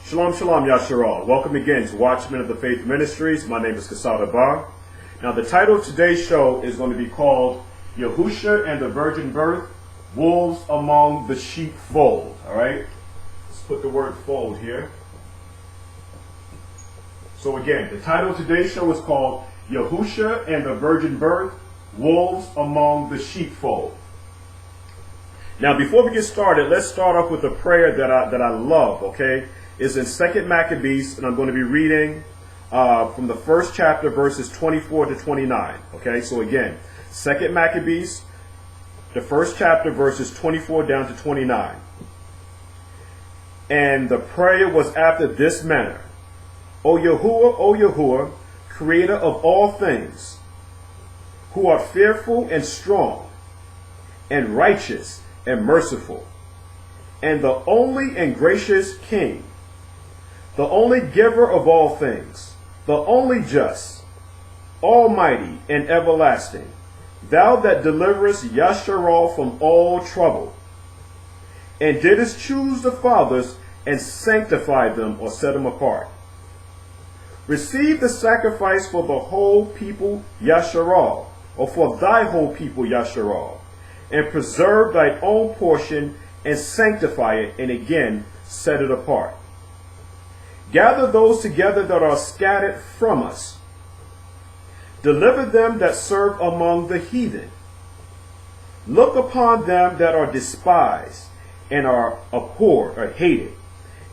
Shalom, shalom, Yashra'al. Welcome again to Watchmen of the Faith Ministries. My name is Kasada Bar. Now, the title of today's show is going to be called Yahusha and the Virgin Birth, Wolves Among the Sheepfold. All right? Let's put the word fold here. So again, the title of today's show is called Yahusha and the Virgin Birth, Wolves Among the Sheepfold. Now, before we get started, let's start off with a prayer that I love, okay? It's in 2 Maccabees, and I'm going to be reading from the first chapter, verses 24 to 29, okay? So again, 2 Maccabees, the first chapter, verses 24 down to 29. And the prayer was after this manner: O Yahuwah, creator of all things, who art fearful and strong, and righteous and merciful, and the only and gracious King, the only giver of all things, the only just, almighty and everlasting, thou that deliverest Yashra'al from all trouble, and didst choose the fathers and sanctify them, or set them apart. Receive the sacrifice for the whole people Yashra'al, or for thy whole people Yashra'al, and preserve thy own portion and sanctify it, and again set it apart. Gather those together that are scattered from us. Deliver them that serve among the heathen. Look upon them that are despised and are abhorred or hated,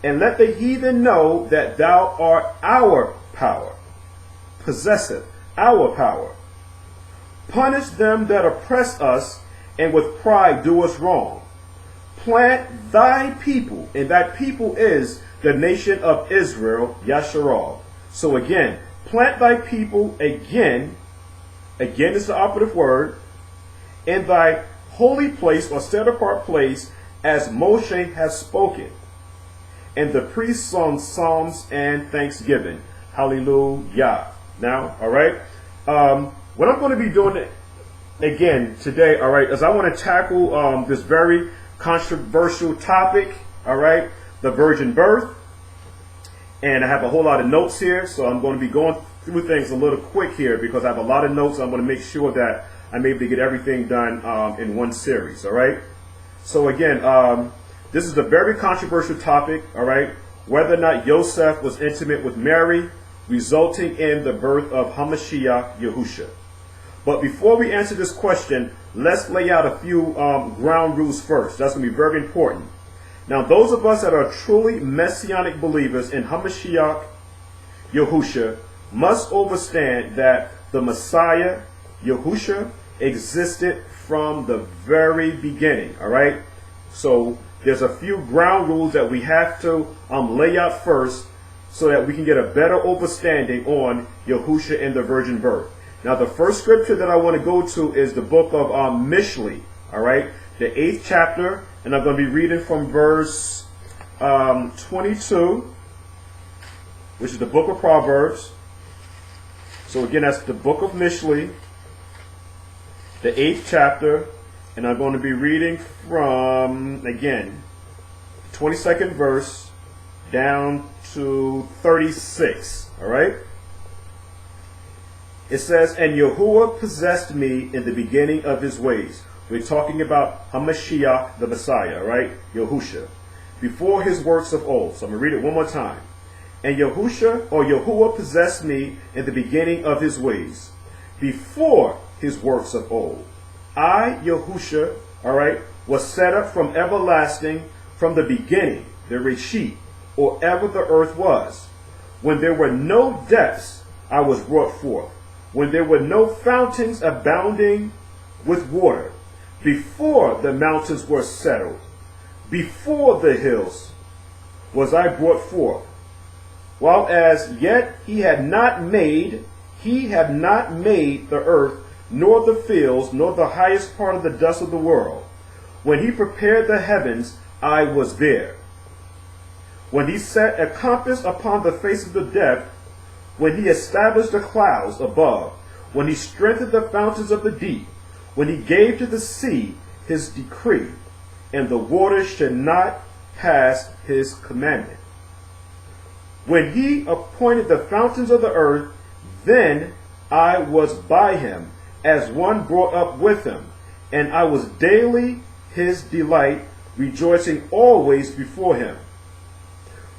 and let the heathen know that thou art our power, possesseth our power. Punish them that oppress us, and with pride do us wrong. Plant thy people, and that people is the nation of Israel, Yashra'al. So again, plant thy people again is the operative word, in thy holy place, or set apart place, as Moshe has spoken. And the priests sung psalms and thanksgiving. Hallelujah. Now, all right, what I'm going to be doing again today, all right, is I want to tackle this very controversial topic, all right, the virgin birth. And I have a whole lot of notes here, so I'm going to be going through things a little quick here because I have a lot of notes. I'm going to make sure that I'm able to get everything done in one series, all right? So again, this is a very controversial topic, all right? Whether or not Joseph was intimate with Mary, resulting in the birth of Hamashiach Yahusha. But before we answer this question, let's lay out a few ground rules first. That's going to be very important. Now, those of us that are truly messianic believers in Hamashiach Yahusha must understand that the Messiah, Yahusha, existed from the very beginning, all right? So there's a few ground rules that we have to lay out first so that we can get a better understanding on Yahusha and the virgin birth. Now, the first scripture that I want to go to is the book of Mishlei, all right? The 8th chapter, and I'm going to be reading from verse 22, which is the book of Proverbs. So again, that's the book of Mishlei, the 8th chapter, and I'm going to be reading from, again, 22nd verse down to 36, all right? It says, and Yahuwah possessed me in the beginning of his ways. We're talking about Hamashiach, the Messiah, right? Yahusha. Before his works of old. So I'm going to read it one more time. And Yahusha, or Yahuwah, possessed me in the beginning of his ways. Before his works of old. I, Yahusha, all right, was set up from everlasting, from the beginning, the Reshit, or ever the earth was. When there were no depths, I was brought forth. When there were no fountains abounding with water. Before the mountains were settled, before the hills was I brought forth. While as yet he had not made the earth, nor the fields, nor the highest part of the dust of the world. When he prepared the heavens, I was there. When he set a compass upon the face of the depth, when he established the clouds above, when he strengthened the fountains of the deep, when he gave to the sea his decree, and the waters should not pass his commandment. When he appointed the fountains of the earth, then I was by him, as one brought up with him, and I was daily his delight, rejoicing always before him,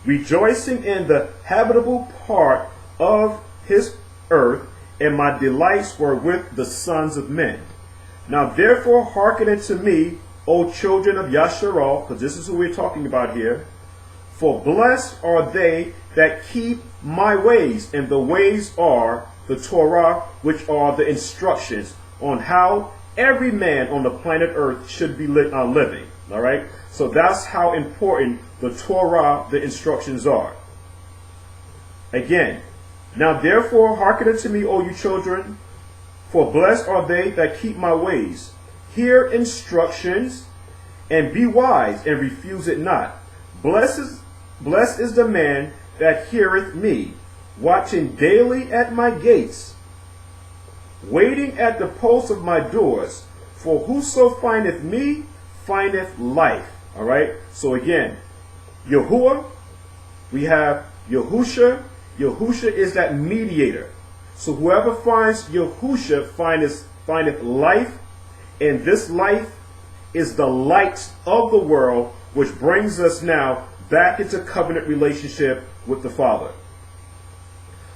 rejoicing in the habitable part of his earth, and my delights were with the sons of men. Now therefore hearken unto me, O children of Yashra'al, because this is who we're talking about here. For blessed are they that keep my ways, and the ways are the Torah, which are the instructions on how every man on the planet Earth should be living. All right? So that's how important the Torah, the instructions are. Again, now therefore hearken unto me, O you children, for blessed are they that keep my ways. Hear instructions, and be wise, and refuse it not. Blessed is the man that heareth me, watching daily at my gates, waiting at the posts of my doors. For whoso findeth me, findeth life. All right? So again, Yahuwah, we have Yahusha. Yahusha is that mediator. So whoever finds Yahusha findeth life, and this life is the light of the world, which brings us now back into covenant relationship with the Father.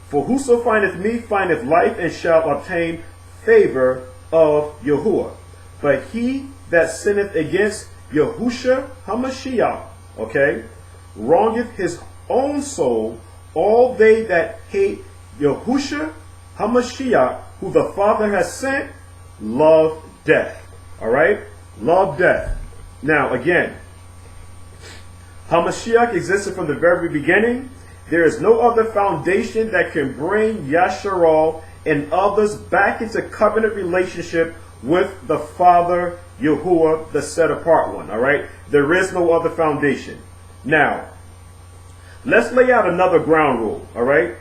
For whoso findeth me findeth life, and shall obtain favor of Yahuwah. But he that sinneth against Yahusha HaMashiach, okay, wrongeth his own soul. All they that hate Yahusha HaMashiach, who the Father has sent, love death. All right? Love death. Now, again, HaMashiach existed from the very beginning. There is no other foundation that can bring Yashra'al and others back into covenant relationship with the Father, Yahuwah, the set apart one. All right? There is no other foundation. Now, let's lay out another ground rule. All right?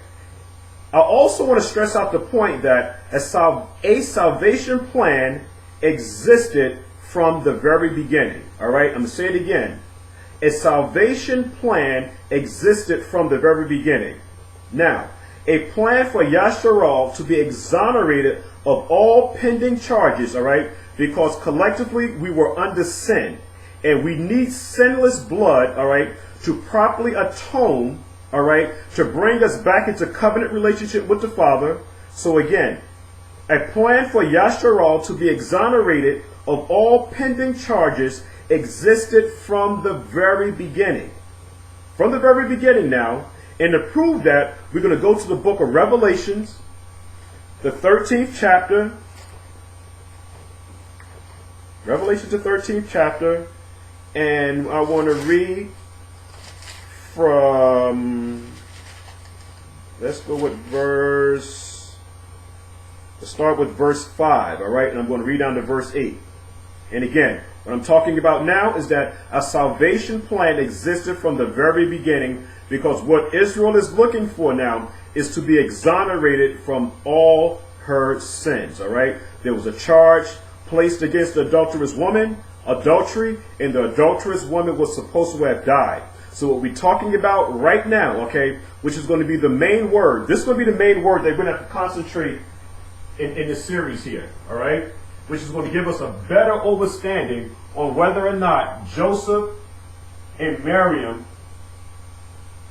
I also want to stress out the point that a salvation plan existed from the very beginning. All right? I'm going to say it again. A salvation plan existed from the very beginning. Now, a plan for Yashra'al to be exonerated of all pending charges, all right, because collectively we were under sin, and we need sinless blood, all right, to properly atone, all right, to bring us back into covenant relationship with the Father. So again, a plan for Yashra'al to be exonerated of all pending charges existed from the very beginning. From the very beginning now. And to prove that, we're going to go to the book of Revelations, the 13th chapter. Revelation, the 13th chapter. And I want to read from, let's go with let's start with verse 5, all right? And I'm going to read down to verse 8. And again, what I'm talking about now is that a salvation plan existed from the very beginning, because what Israel is looking for now is to be exonerated from all her sins, all right? There was a charge placed against the adulterous woman, adultery, and the adulterous woman was supposed to have died. So what we're talking about right now, okay, which is going to be the main word. This is going to be the main word that we're going to have to concentrate in this series here, all right? Which is going to give us a better understanding on whether or not Joseph and Miriam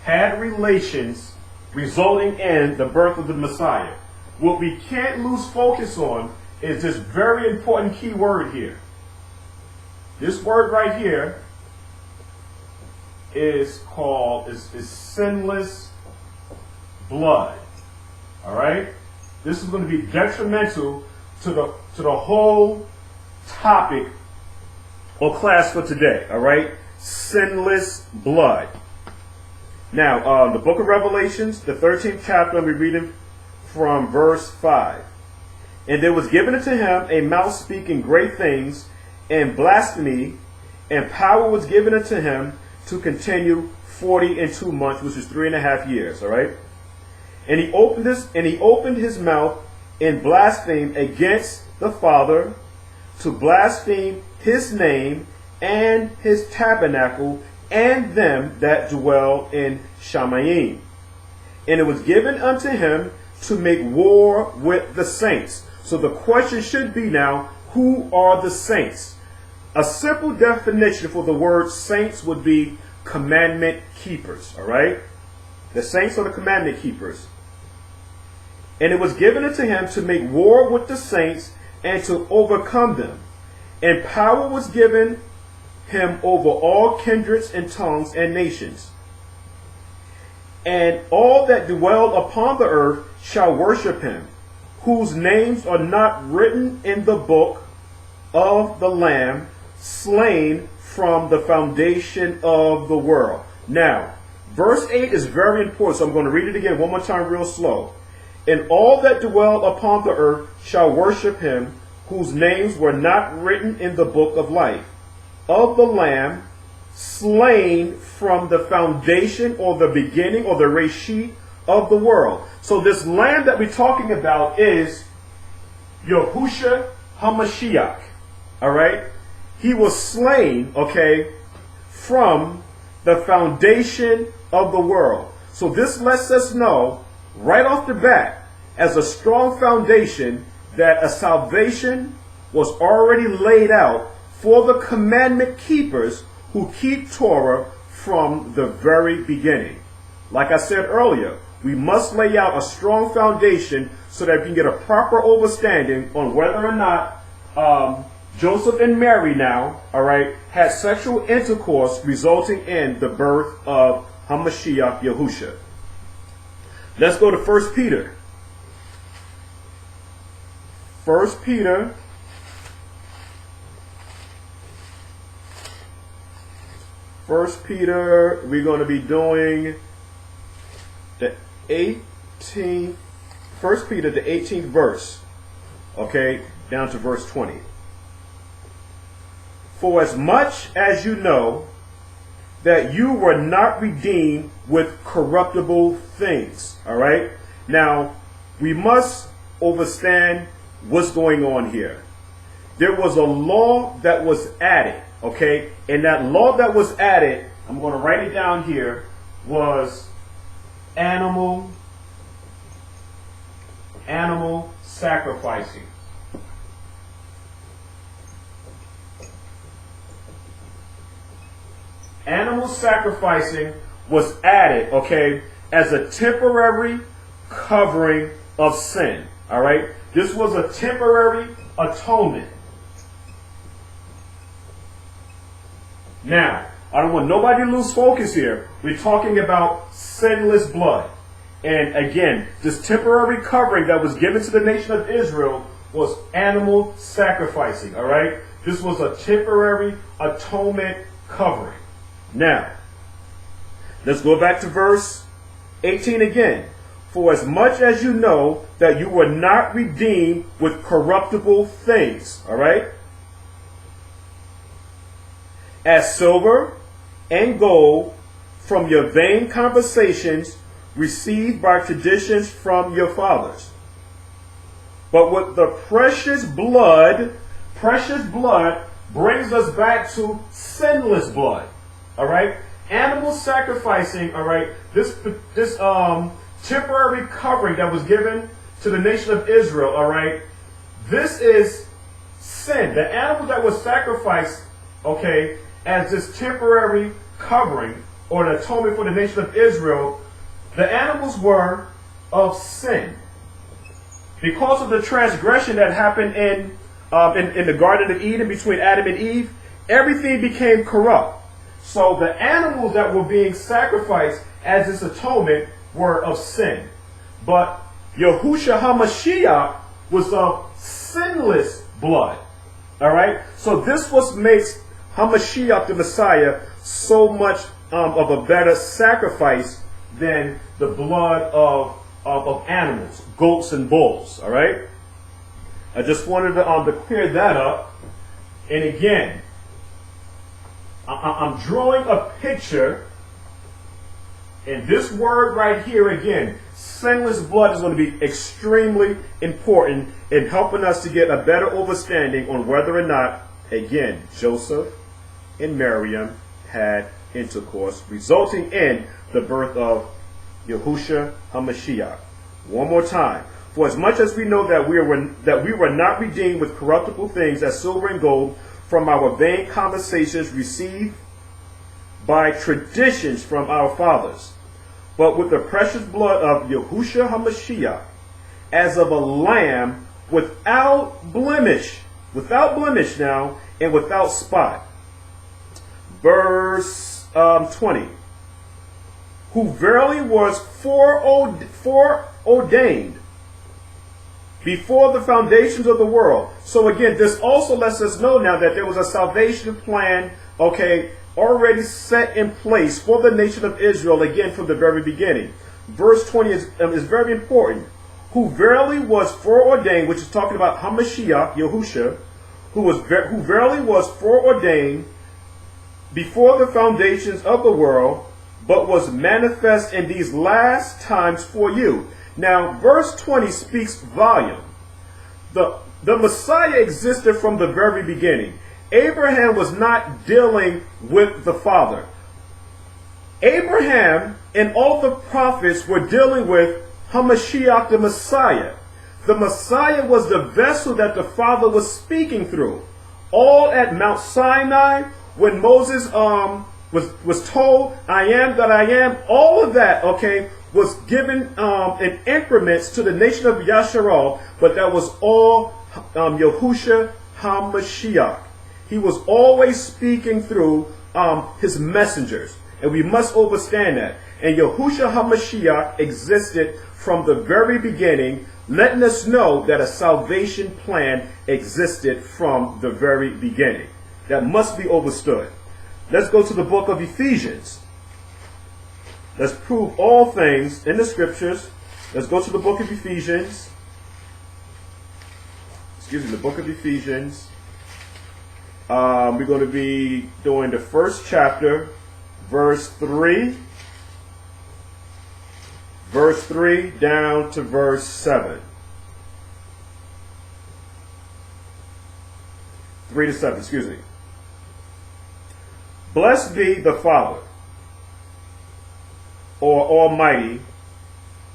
had relations resulting in the birth of the Messiah. What we can't lose focus on is this very important key word here. This word right here is called is sinless blood. All right? This is going to be detrimental to the whole topic or class for today. All right? Sinless blood. Now, the book of Revelations, the 13th chapter, we're reading from verse 5. And there was given unto him a mouth speaking great things and blasphemy, and power was given unto him to continue 42 months, which is 3.5 years. All right. And he opened his mouth and blasphemed against the Father, to blaspheme his name and his tabernacle and them that dwell in Shamayim. And it was given unto him to make war with the saints. So the question should be now, who are the saints? A simple definition for the word saints would be commandment keepers, all right? The saints are the commandment keepers. And it was given unto him to make war with the saints and to overcome them. And power was given him over all kindreds and tongues and nations. And all that dwell upon the earth shall worship him, whose names are not written in the book of the Lamb, slain from the foundation of the world. Now, verse 8 is very important, so I'm going to read it again one more time real slow. And all that dwell upon the earth shall worship him, whose names were not written in the book of life, of the Lamb, slain from the foundation or the beginning or the reshit of the world. So this Lamb that we're talking about is Yahusha HaMashiach. All right? He was slain, okay, from the foundation of the world. So this lets us know right off the bat, as a strong foundation, that a salvation was already laid out for the commandment keepers who keep Torah from the very beginning. Like I said earlier, we must lay out a strong foundation so that we can get a proper understanding on whether or not Joseph and Mary now, all right, had sexual intercourse resulting in the birth of HaMashiach Yahusha. Let's go to 1 Peter. 1 Peter. First Peter, we're going to be doing the 18th, 1 Peter, the 18th verse, okay, down to verse 20. For as much as you know that you were not redeemed with corruptible things, all right? Now, we must understand what's going on here. There was a law that was added, okay? And that law that was added, I'm going to write it down here, was animal sacrificing. Animal sacrificing was added, okay, as a temporary covering of sin, all right? This was a temporary atonement. Now, I don't want nobody to lose focus here. We're talking about sinless blood. And again, this temporary covering that was given to the nation of Israel was animal sacrificing, all right? This was a temporary atonement covering. Now, let's go back to verse 18 again. For as much as you know that you were not redeemed with corruptible things, all right? As silver and gold from your vain conversations received by traditions from your fathers. But with the precious blood brings us back to sinless blood. All right? Animal sacrificing, all right, this temporary covering that was given to the nation of Israel, all right, this is sin. The animal that was sacrificed, okay, as this temporary covering or an atonement for the nation of Israel, the animals were of sin. Because of the transgression that happened in the Garden of Eden between Adam and Eve, everything became corrupt. So the animals that were being sacrificed as this atonement were of sin. But Yahusha HaMashiach was of sinless blood. All right? So this was makes HaMashiach, the Messiah, so much of a better sacrifice than the blood of animals, goats and bulls. All right? I just wanted to clear that up. And again, I'm drawing a picture, and this word right here again, sinless blood, is going to be extremely important in helping us to get a better understanding on whether or not, again, Joseph and Miriam had intercourse, resulting in the birth of Yahusha HaMashiach. One more time. For as much as we know that we were not redeemed with corruptible things as silver and gold from our vain conversations received by traditions from our fathers, but with the precious blood of Yahusha HaMashiach, as of a lamb without blemish now, and without spot. Verse 20. Who verily was foreordained before the foundations of the world. So again, this also lets us know now that there was a salvation plan, okay, already set in place for the nation of Israel, again, from the very beginning. Verse 20 is very important. Who verily was foreordained, which is talking about HaMashiach, Yahusha, who verily was foreordained before the foundations of the world, but was manifest in these last times for you. Now, verse 20 speaks volume. The Messiah existed from the very beginning. Abraham was not dealing with the Father. Abraham and all the prophets were dealing with HaMashiach, the Messiah. The Messiah was the vessel that the Father was speaking through. All at Mount Sinai, when Moses was told, I am that I am, all of that, okay, was given in increments to the nation of Yashra'al, but that was all Yahusha HaMashiach. He was always speaking through his messengers, and we must understand that. And Yahusha HaMashiach existed from the very beginning, letting us know that a salvation plan existed from the very beginning. That must be understood. Let's go to the book of Ephesians. Let's prove all things in the scriptures. Let's go to the book of Ephesians. The book of Ephesians. We're going to be doing the first chapter, verse 3. Verse 3 down to verse 7. 3 to 7, excuse me. Blessed be the Father, or Almighty,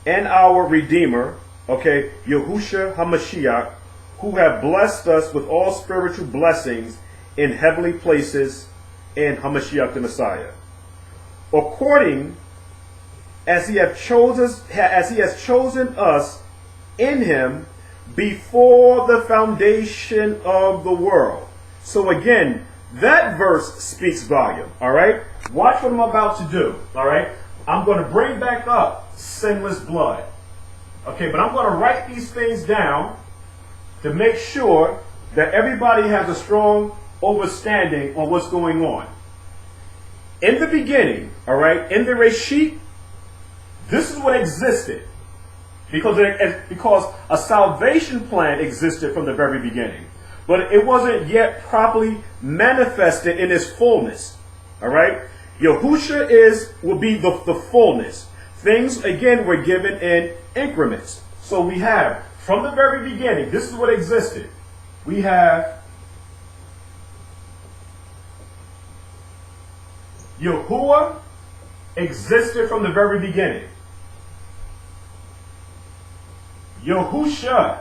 and our Redeemer, okay, Yahusha HaMashiach, who have blessed us with all spiritual blessings in heavenly places in HaMashiach the Messiah, according as he has chosen us in him before the foundation of the world. So again, that verse speaks volume, all right? Watch what I'm about to do, all right? I'm going to bring back up sinless blood. Okay, but I'm going to write these things down to make sure that everybody has a strong understanding on what's going on. In the beginning, all right, in the Reshit, this is what existed. Because a salvation plan existed from the very beginning. But it wasn't yet properly manifested in its fullness. All right? Yahusha will be the fullness. Things, again, were given in increments. So we have, from the very beginning, this is what existed. We have Yahuwah existed from the very beginning. Yahusha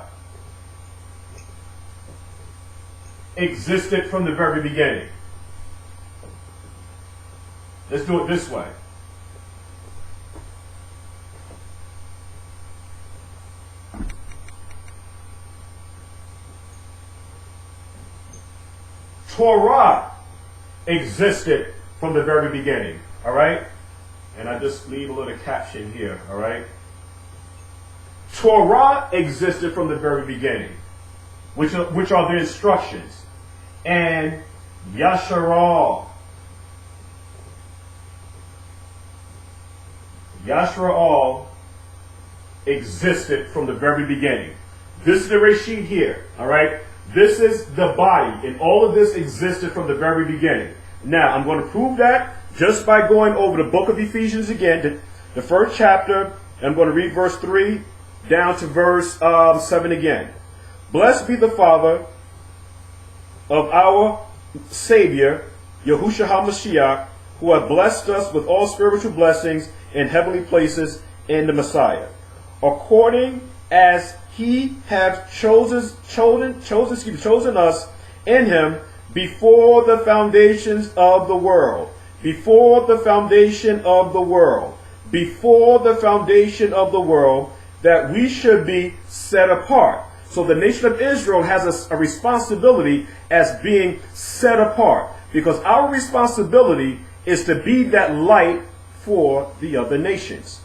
existed from the very beginning. Let's do it this way. Torah existed from the very beginning. All right? And I just leave a little caption here. All right? Torah existed from the very beginning, which are the instructions. And Yashra'al. Yashra'al existed from the very beginning. This is the Reshit here, all right? This is the body, and all of this existed from the very beginning. Now, I'm going to prove that just by going over the book of Ephesians again, the first chapter. I'm going to read verse 3 down to verse 7 again. Blessed be the Father of our Savior, Yahusha HaMashiach, who hath blessed us with all spiritual blessings in heavenly places in the Messiah, according as he hath chosen us in him before the foundations of the world. Before the foundation of the world. Before the foundation of the world, that we should be set apart. So the nation of Israel has a responsibility as being set apart, because our responsibility is to be that light for the other nations.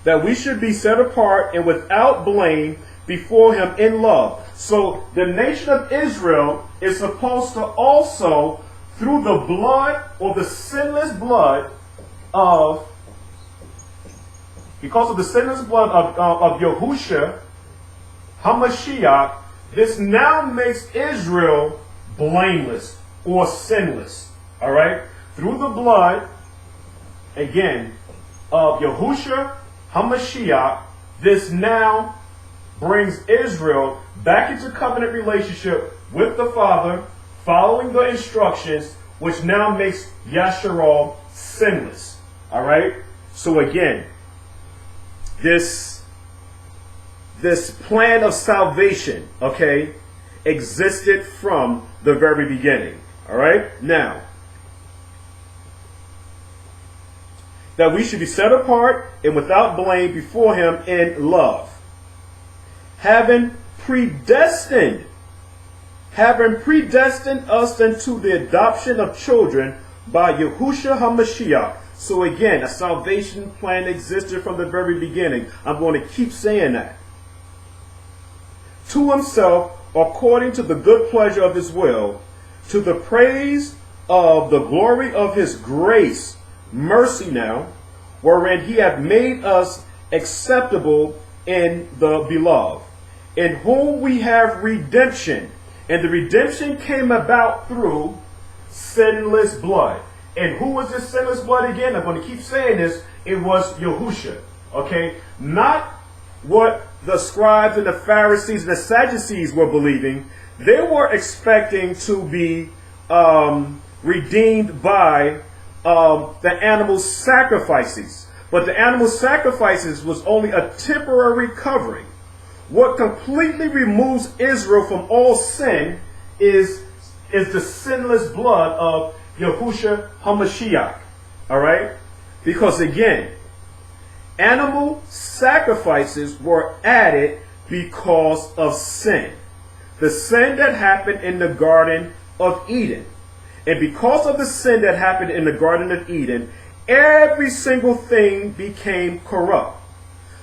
That we should be set apart and without blame before him in love. So the nation of Israel is supposed to also, through the blood or the sinless blood of, because of the sinless blood of Yahusha, HaMashiach, this now makes Israel blameless or sinless. All right? Through the blood, again, of Yahusha, HaMashiach, this now brings Israel back into covenant relationship with the Father, following the instructions, which now makes Yashra'al sinless. All right? So again, this plan of salvation, okay, existed from the very beginning. All right? Now, that we should be set apart and without blame before him in love, having predestined us unto the adoption of children by Yahusha HaMashiach. So again, a salvation plan existed from the very beginning. I'm going to keep saying that. To himself, according to the good pleasure of his will, to the praise of the glory of his grace, mercy now, wherein he hath made us acceptable in the beloved, in whom we have redemption. And the redemption came about through sinless blood. And who was this sinless blood again? I'm going to keep saying this. It was Yahusha. Okay? Not what the scribes and the Pharisees and the Sadducees were believing. They were expecting to be redeemed by the animal sacrifices. But the animal sacrifices was only a temporary covering. What completely removes Israel from all sin is the sinless blood of Yahusha HaMashiach. All right? Because again, animal sacrifices were added because of sin. The sin that happened in the Garden of Eden. And because of the sin that happened in the Garden of Eden, every single thing became corrupt.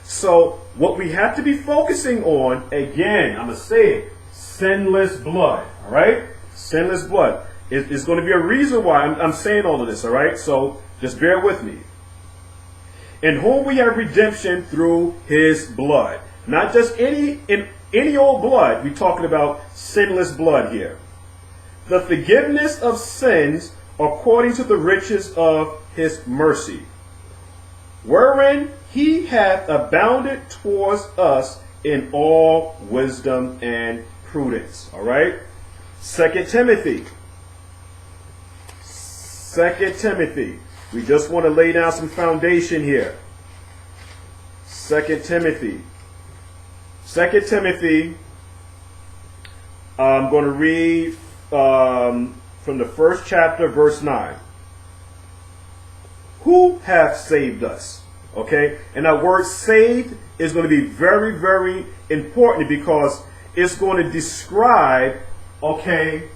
So what we have to be focusing on, again, I'm going to say it, sinless blood. All right? Sinless blood. It's going to be a reason why I'm saying all of this. All right? So just bear with me. In whom we have redemption through his blood. Not just any old blood. We're talking about sinless blood here. The forgiveness of sins according to the riches of his mercy, wherein he hath abounded towards us in all wisdom and prudence. All right? 2 Timothy. 2 Timothy. We just want to lay down some foundation here. 2 Timothy. 2 Timothy. I'm going to read from the first chapter, verse 9. Who hath saved us? Okay? And that word saved is going to be very, very important, because it's going to describe, okay,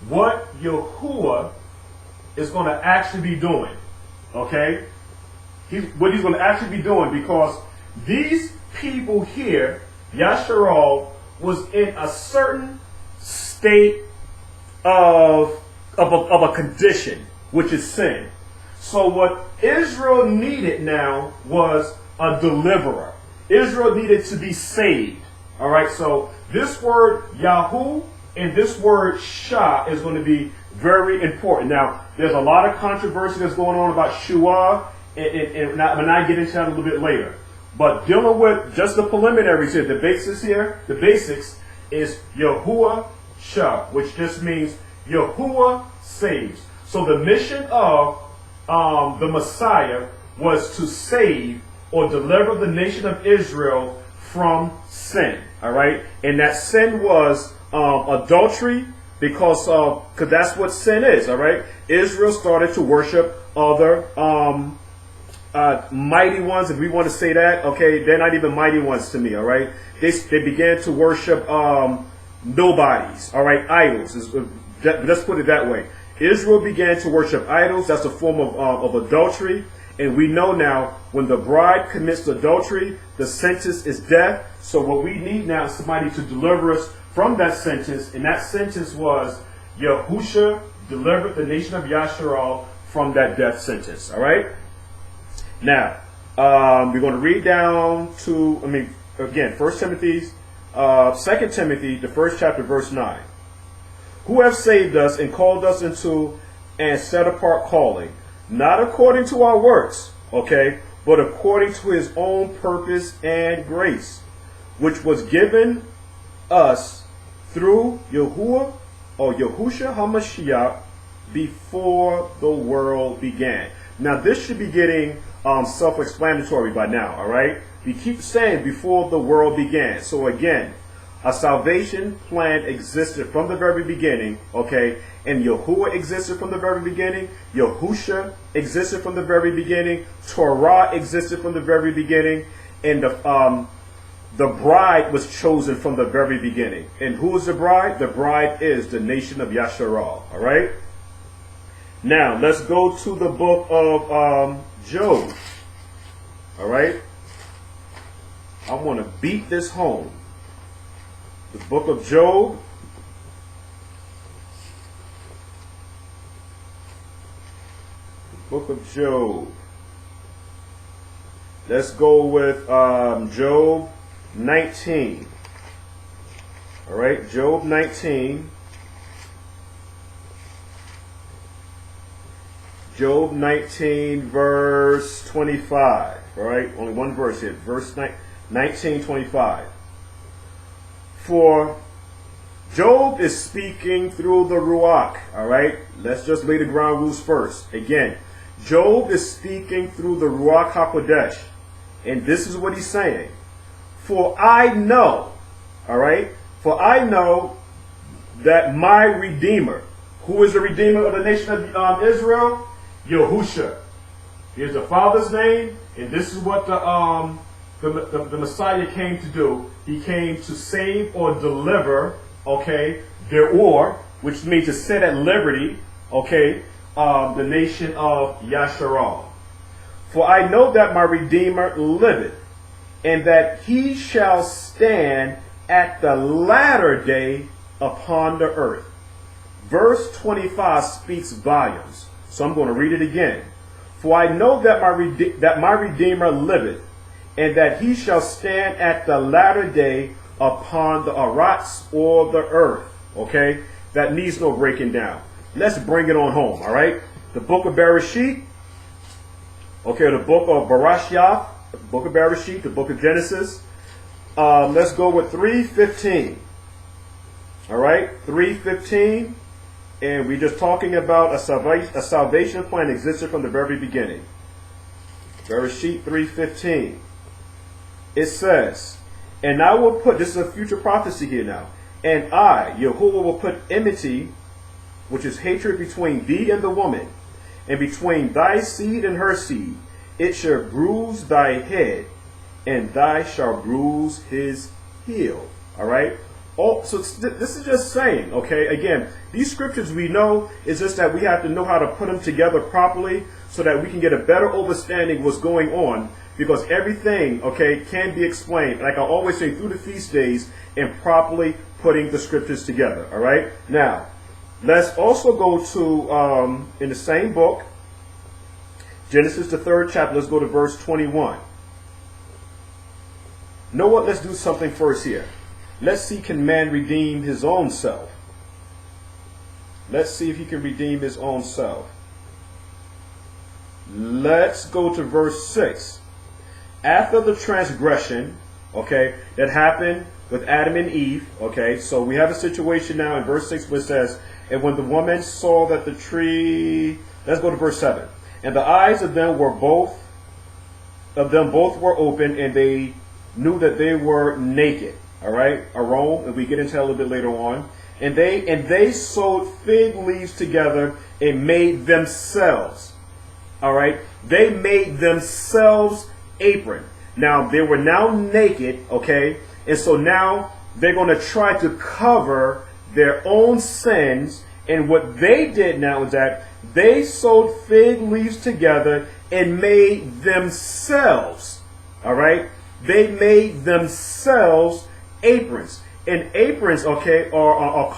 what Yahuwah is going to actually be doing. Okay? What he's going to actually be doing, because these people here, Yashra'al, was in a certain state of a condition, which is sin. So what Israel needed now was a deliverer. Israel needed to be saved. All right, so this word Yahu and this word Shah is going to be very important. Now, there's a lot of controversy that's going on about Shua, and I get into that a little bit later. But dealing with just the preliminaries here, the basics is Yahuwah Shah, which just means Yahuwah saves. So the mission of the Messiah was to save or deliver the nation of Israel from sin. All right, and that sin was adultery, because that's what sin is. All right, Israel started to worship other mighty ones, if we want to say that. Okay, they're not even mighty ones to me. All right, they began to worship nobodies. All right, idols. Let's put it that way. Israel began to worship idols. That's a form of adultery. And we know now, when the bride commits adultery, the sentence is death. So what we need now is somebody to deliver us from that sentence. And that sentence was Yahusha delivered the nation of Yashra'al from that death sentence. All right? Now, we're going to read down to, again, 2 Timothy, the first chapter, verse 9. Who have saved us and called us into and set apart calling, not according to our works, okay, but according to his own purpose and grace, which was given us through Yahuwah or Yahusha HaMashiach before the world began. Now this should be getting self-explanatory by now, all right? We keep saying before the world began. So again, a salvation plan existed from the very beginning, okay? And Yahuwah existed from the very beginning. Yahusha existed from the very beginning. Torah existed from the very beginning. And the bride was chosen from the very beginning. And who is the bride? The bride is the nation of Yashra'al, all right? Now, let's go to the book of Job, all right? I want to beat this home. The book of Job, book of Job. Let's go with Job 19. All right, Job 19. Job 19, verse 25. All right, only one verse here. Verse 19, 25. For Job is speaking through the Ruach. All right, let's just lay the ground rules first. Again, Job is speaking through the Ruach HaKodesh. And this is what he's saying. For I know, all right, for I know that my Redeemer, who is the Redeemer of the nation of Israel? Yahusha. Here's the Father's name, and this is what the Messiah came to do. He came to save or deliver, okay, which means to set at liberty, okay, the nation of Yashra'al. For I know that my Redeemer liveth, and that he shall stand at the latter day upon the earth. Verse 25 speaks volumes. So I'm going to read it again. For I know that my Redeemer liveth, and that he shall stand at the latter day upon the arats or the earth. Okay? That needs no breaking down. Let's bring it on home, all right? The book of Bereshit, okay, the book of Barashiach, the book of Bereshit, the book of Genesis. Let's go with 3:15. All right? 3:15. And we're just talking about a salvation plan existed from the very beginning. Bereshit 3:15. It says, and I will put, this is a future prophecy here now, and I, Yahuwah, will put enmity, which is hatred, between thee and the woman, and between thy seed and her seed. It shall bruise thy head, and thou shalt bruise his heel. All right? So this is just saying, okay, again, these scriptures we know, is just that we have to know how to put them together properly so that we can get a better understanding of what's going on, because everything, okay, can be explained, like I always say, through the feast days and properly putting the scriptures together, all right? Now, let's also go to, in the same book, Genesis, the 3rd chapter, let's go to verse 21. Know what? Let's do something first here. Let's see, can man redeem his own self? Let's see if he can redeem his own self. Let's go to verse 6. After the transgression, okay, that happened with Adam and Eve, okay, so we have a situation now in verse 6 where it says, and when the woman saw that the tree, let's go to verse 7. And the eyes of them were both of them both were open, and they knew that they were naked. All right, Arom, and we get into that a little bit later on. And they sewed fig leaves together and made themselves. All right, they made themselves apron. Now they were now naked. Okay, and so now they're going to try to cover their own sins. And what they did now is that they sewed fig leaves together and made themselves. All right, they made themselves aprons. And aprons, okay, are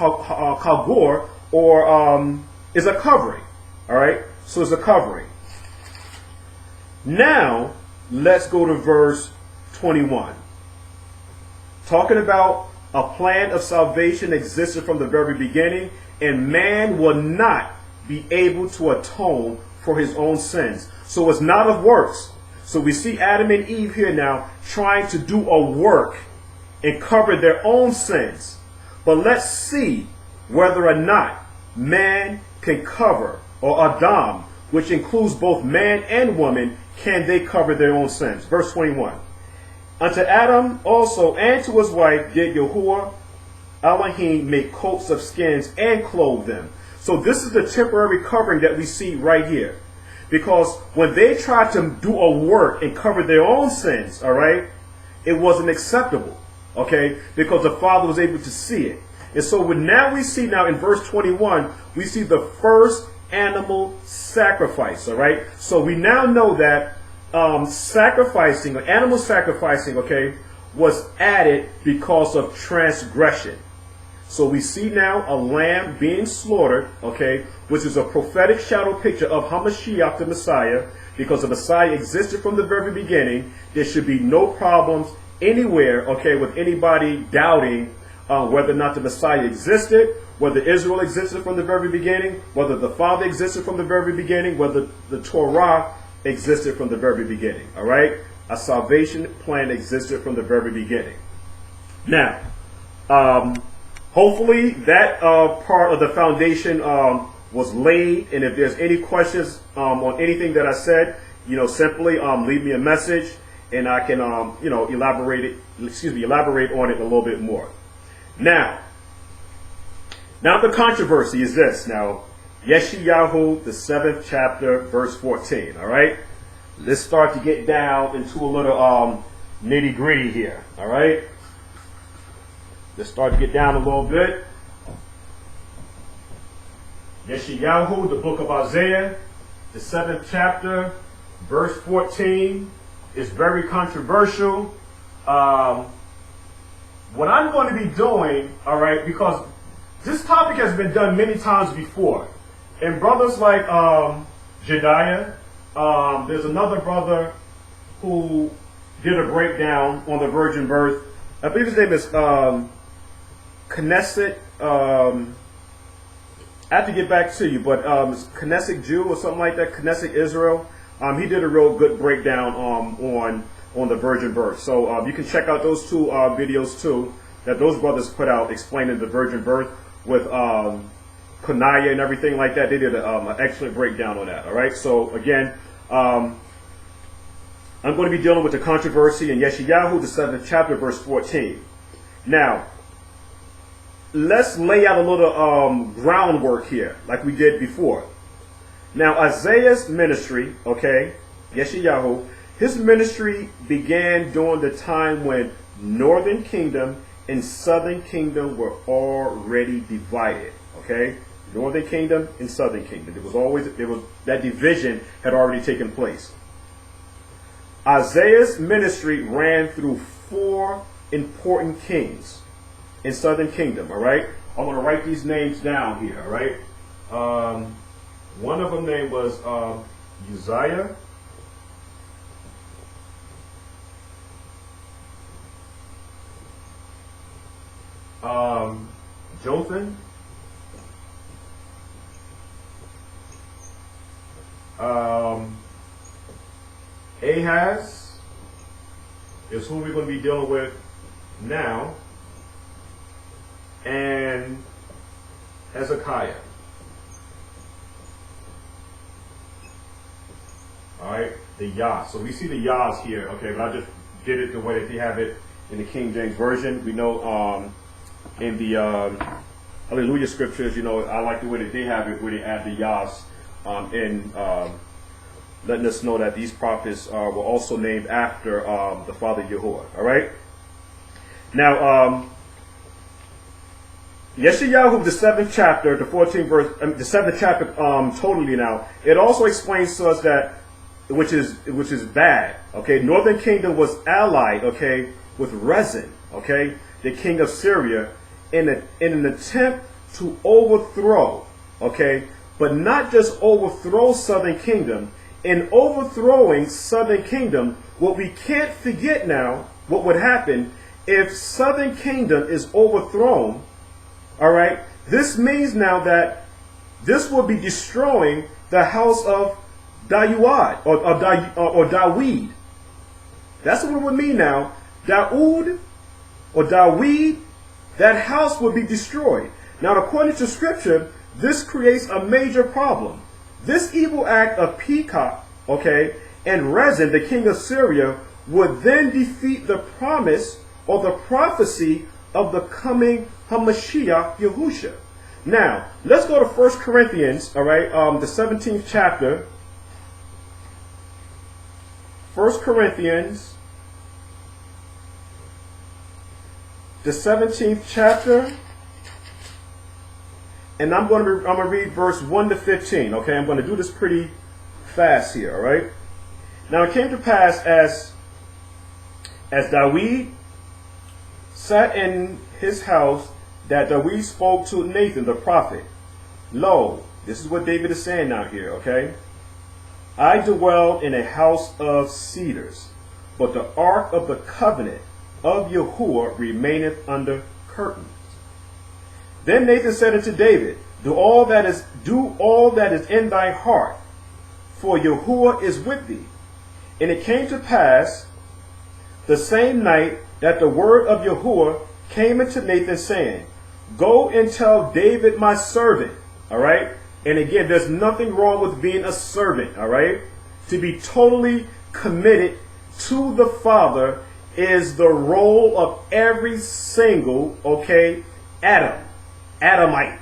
kagor, or is a covering. All right, so it's a covering. Now let's go to verse 21. Talking about a plan of salvation existed from the very beginning, and man will not be able to atone for his own sins. So it's not of works. So we see Adam and Eve here now trying to do a work and cover their own sins. But let's see whether or not man can cover, or Adam, which includes both man and woman, can they cover their own sins. Verse 21. Unto Adam also and to his wife did Yahuwah Elohim make coats of skins and clothe them. So this is the temporary covering that we see right here. Because when they tried to do a work and cover their own sins, all right, it wasn't acceptable. Okay, because the Father was able to see it. And so now we see now in verse 21, we see the first animal sacrifice. All right, so we now know that sacrificing, or animal sacrificing, okay, was added because of transgression. So we see now a lamb being slaughtered, okay, which is a prophetic shadow picture of Hamashiach, the Messiah. Because the Messiah existed from the very beginning, there should be no problems anywhere, okay, with anybody doubting whether or not the Messiah existed, whether Israel existed from the very beginning, whether the Father existed from the very beginning, whether the Torah existed from the very beginning. All right, a salvation plan existed from the very beginning. Now, hopefully that part of the foundation was laid. And if there's any questions on anything that I said, simply leave me a message, and I can elaborate on it a little bit more. Now the controversy is this. Now, Yeshayahu, the 7th chapter, verse 14. All right, let's start to get down into a little nitty gritty here. All right, let's start to get down a little bit. Yeshayahu, the book of Isaiah, the 7th chapter, verse 14, is very controversial. What I'm going to be doing, all right, because this topic has been done many times before. And brothers like Jediah, there's another brother who did a breakdown on the virgin birth. I believe his name is Knesset. I have to get back to you, but it's Knesset Jew or something like that, Knesset Israel. He did a real good breakdown on the virgin birth. So you can check out those two videos too that those brothers put out explaining the virgin birth with Konaya and everything like that. They did an excellent breakdown on that. All right. So again, I'm going to be dealing with the controversy in Yeshayahu, the 7th chapter, verse 14. Now, let's lay out a little groundwork here, like we did before. Now, Isaiah's ministry, okay, Yeshayahu, his ministry began during the time when northern kingdom and southern kingdom were already divided. Okay, northern kingdom and southern kingdom. That division had already taken place. Isaiah's ministry ran through 4 important kings in southern kingdom. All right, I'm going to write these names down here. All right, one of them name was Uzziah. Jotham, Ahaz is who we're going to be dealing with now, and Hezekiah. All right, the Yah. So we see the Yahs here. Okay, but I just did it the way that they have it in the King James Version. We know in the Hallelujah scriptures, you know, I like the way that they have it, where they add the Yahs in letting us know that these prophets were also named after the Father Yahuwah. All right. Now, Yeshayahu, the 7th chapter, the 14th verse, the 7th chapter, totally now. It also explains to us that, which is bad. Okay, Northern Kingdom was allied, okay, with Rezin, okay, the king of Syria, in an attempt to overthrow, okay, but not just overthrow Southern Kingdom. In overthrowing Southern Kingdom, what we can't forget now, what would happen if Southern Kingdom is overthrown. All right, this means now that this will be destroying the house of Dawud or Dawid. That's what it would mean now. Daoud or Dawid, that house will be destroyed. Now, according to Scripture, this creates a major problem. This evil act of Peacock, okay, and Rezin, the king of Syria, would then defeat the promise or the prophecy of the coming Hamashiach Yahusha. Now, let's go to 1 Corinthians, all right, the 17th chapter. 1 Corinthians, the 17th chapter, and I'm going to read verse 1 to 15. Okay, I'm going to do this pretty fast here. All right. Now it came to pass as Dawid sat in his house, that Dawid spoke to Nathan the prophet. Lo, this is what David is saying now here. Okay. I dwell in a house of cedars, but the ark of the covenant of Yahuwah remaineth under curtains. Then Nathan said unto David, do all that is in thy heart, for Yahuwah is with thee. And it came to pass the same night that the word of Yahuwah came unto Nathan, saying, go and tell David my servant. All right. And again, there's nothing wrong with being a servant. All right. To be totally committed to the Father is the role of every single, okay, Adamite,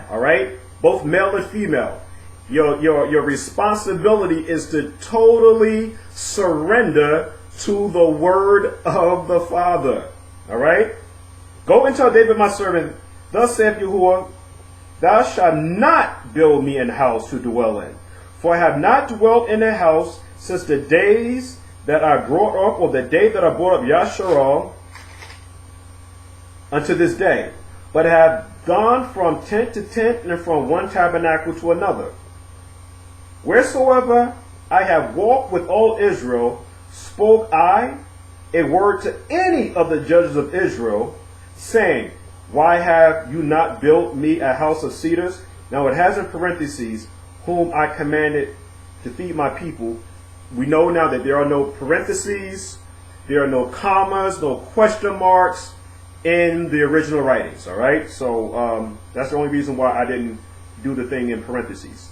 all right, both male and female. Your responsibility is to totally surrender to the word of the Father. All right. Go and tell David my servant, thus saith Yahuwah, thou shalt not build me an house to dwell in, for I have not dwelt in a house since the days that I brought up, or the day that I brought up Yashra'al, unto this day, but have gone from tent to tent, and from one tabernacle to another. Wheresoever I have walked with all Israel, spoke I a word to any of the judges of Israel, saying, why have you not built me a house of cedars? Now it has in parentheses, whom I commanded to feed my people. We know now that there are no parentheses, there are no commas, no question marks in the original writings. All right, so that's the only reason why I didn't do the thing in parentheses,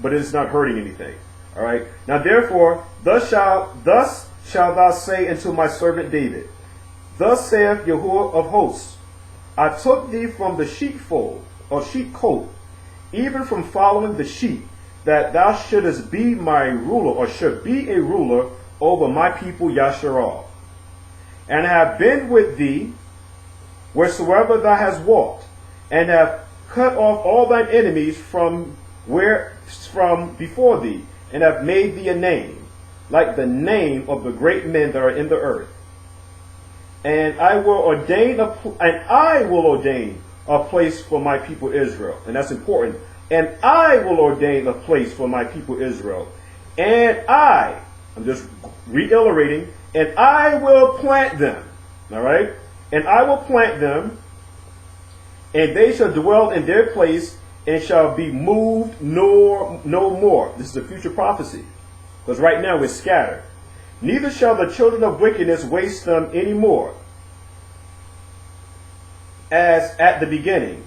but it's not hurting anything. All right, now therefore, thus shalt thou say unto my servant David, thus saith Yahuwah of hosts, I took thee from the sheepfold or sheepcote, even from following the sheep, that thou shouldest be my ruler, or should be a ruler over my people Yashra'al, and have been with thee wheresoever thou hast walked, and have cut off all thine enemies from before thee, and have made thee a name, like the name of the great men that are in the earth. And I will ordain a place for my people Israel. And that's important. And I will ordain a place for my people Israel. And I'm just reiterating, and I will plant them. All right? And I will plant them, and they shall dwell in their place, and shall be moved no more. This is a future prophecy, because right now we're scattered. Neither shall the children of wickedness waste them any more, as at the beginning,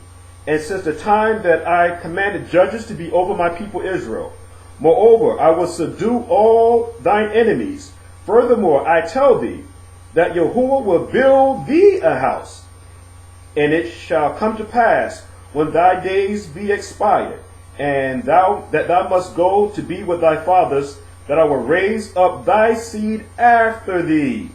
and since the time that I commanded judges to be over my people Israel. Moreover, I will subdue all thine enemies. Furthermore, I tell thee that Yahuwah will build thee a house. And it shall come to pass, when thy days be expired, and thou must go to be with thy fathers, that I will raise up thy seed after thee,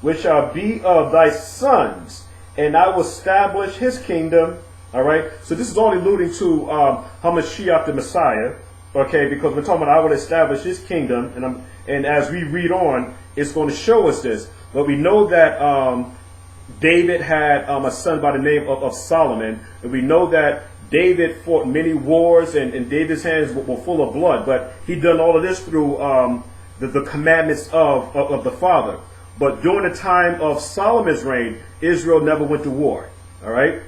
which shall be of thy sons, and I will establish his kingdom. All right. So this is all alluding to Hamashiach the Messiah. Okay, because we're talking about I will establish his kingdom, and as we read on, it's going to show us this. But we know that David had a son by the name of Solomon, and we know that David fought many wars, and David's hands were full of blood. But he done all of this through the commandments of the Father. But during the time of Solomon's reign, Israel never went to war. All right.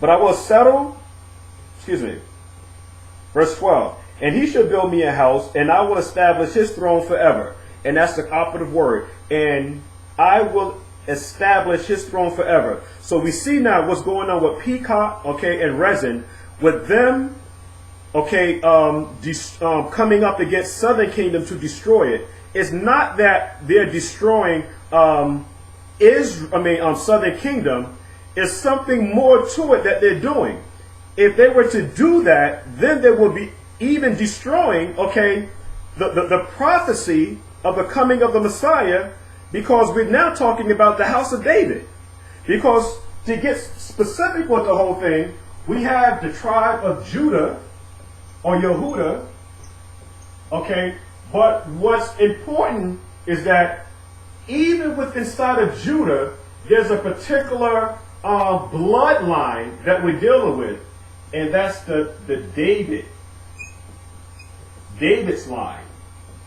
But I will settle. Verse 12. And he shall build me a house, and I will establish his throne forever. And that's the operative word. And I will establish his throne forever. So we see now what's going on with Peacock, okay, and Rezin, with them, okay, coming up against Southern Kingdom to destroy it. It's not that they're destroying Southern Kingdom. It's something more to it that they're doing. If they were to do that, then they would be even destroying, okay, the prophecy of the coming of the Messiah, because we're now talking about the house of David. Because to get specific with the whole thing, we have the tribe of Judah, or Yehuda, okay, but what's important is that even within inside of Judah, there's a particular bloodline that we're dealing with, and that's the David's line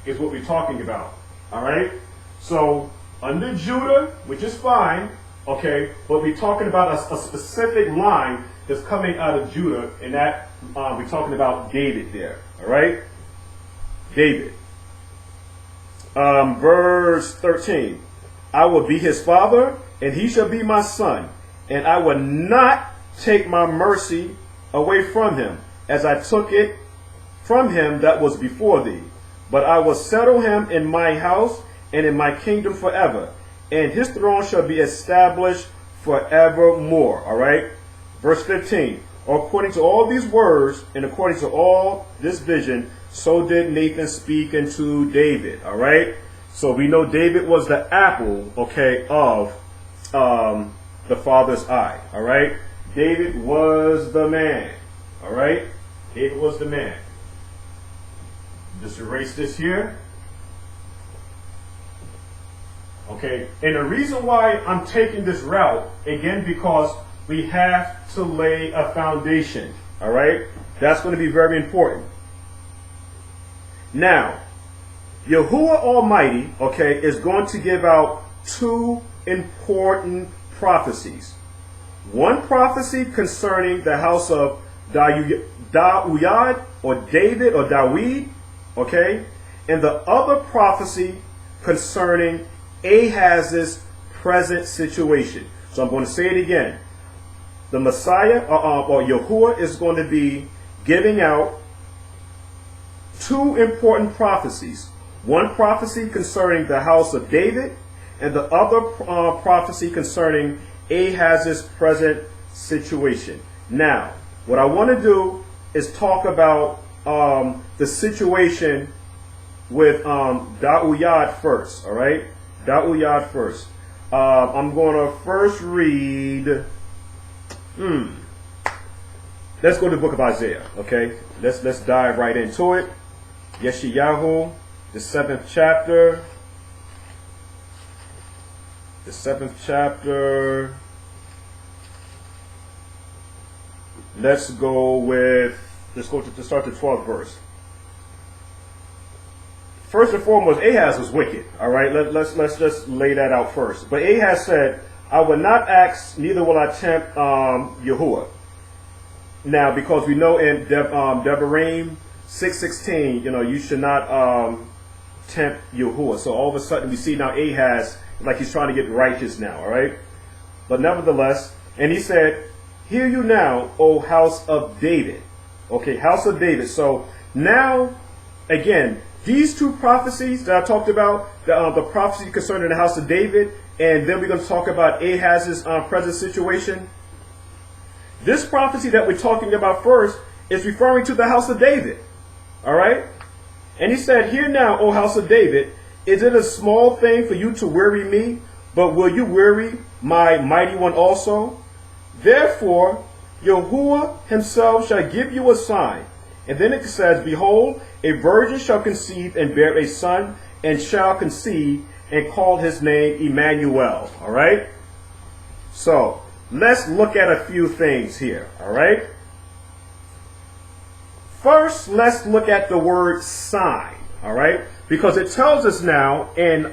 is what we're talking about. All right. So under Judah, which is fine, okay, but we're talking about a specific line that's coming out of Judah, and that we're talking about David there. All right, David. Verse 13. I will be his father, and he shall be my son, and I will not take my mercy away from him, as I took it from him that was before thee. But I will settle him in my house and in my kingdom forever, and his throne shall be established forevermore. All right. Verse 15. According to all these words, and according to all this vision, so did Nathan speak unto David. All right. So we know David was the apple, okay, of the Father's eye. All right. David was the man. All right. David was the man. Just erase this here. Okay. And the reason why I'm taking this route, again, because we have to lay a foundation. All right. That's going to be very important. Now, Yahuwah Almighty, okay, is going to give out two important prophecies. One prophecy concerning the house of Dauyad, or David, or Dawid, okay, and the other prophecy concerning Ahaz's present situation. So I'm going to say it again. The Messiah, or Yahuwah, is going to be giving out two important prophecies. One prophecy concerning the house of David, and the other prophecy concerning Ahaz's present situation. Now, what I want to do is talk about the situation with Dauyad first. All right, Dauyad first. I'm going to first read. Let's go to the book of Isaiah. Okay, let's dive right into it. Yeshayahu, the 7th chapter. The 7th chapter. Let's start the 12th verse. First and foremost, Ahaz was wicked. All right, let's just lay that out first. But Ahaz said, "I will not ask, neither will I tempt Yahuwah." Now, because we know in Devarim 6:16, you should not tempt Yahuwah. So all of a sudden we see now Ahaz, like he's trying to get righteous now, all right? But nevertheless, and he said, "Hear you now, O house of David." Okay, house of David. So now, again, these two prophecies that I talked about, the prophecy concerning the house of David, and then we're going to talk about Ahaz's present situation. This prophecy that we're talking about first is referring to the house of David. All right? And he said, "Hear now, O house of David, is it a small thing for you to weary me? But will you weary my mighty one also? Therefore, Yahuwah himself shall give you a sign." And then it says, "Behold, a virgin shall conceive and bear a son, and shall conceive and call his name Emmanuel." All right? So, let's look at a few things here. All right? First, let's look at the word sign. All right? Because it tells us now in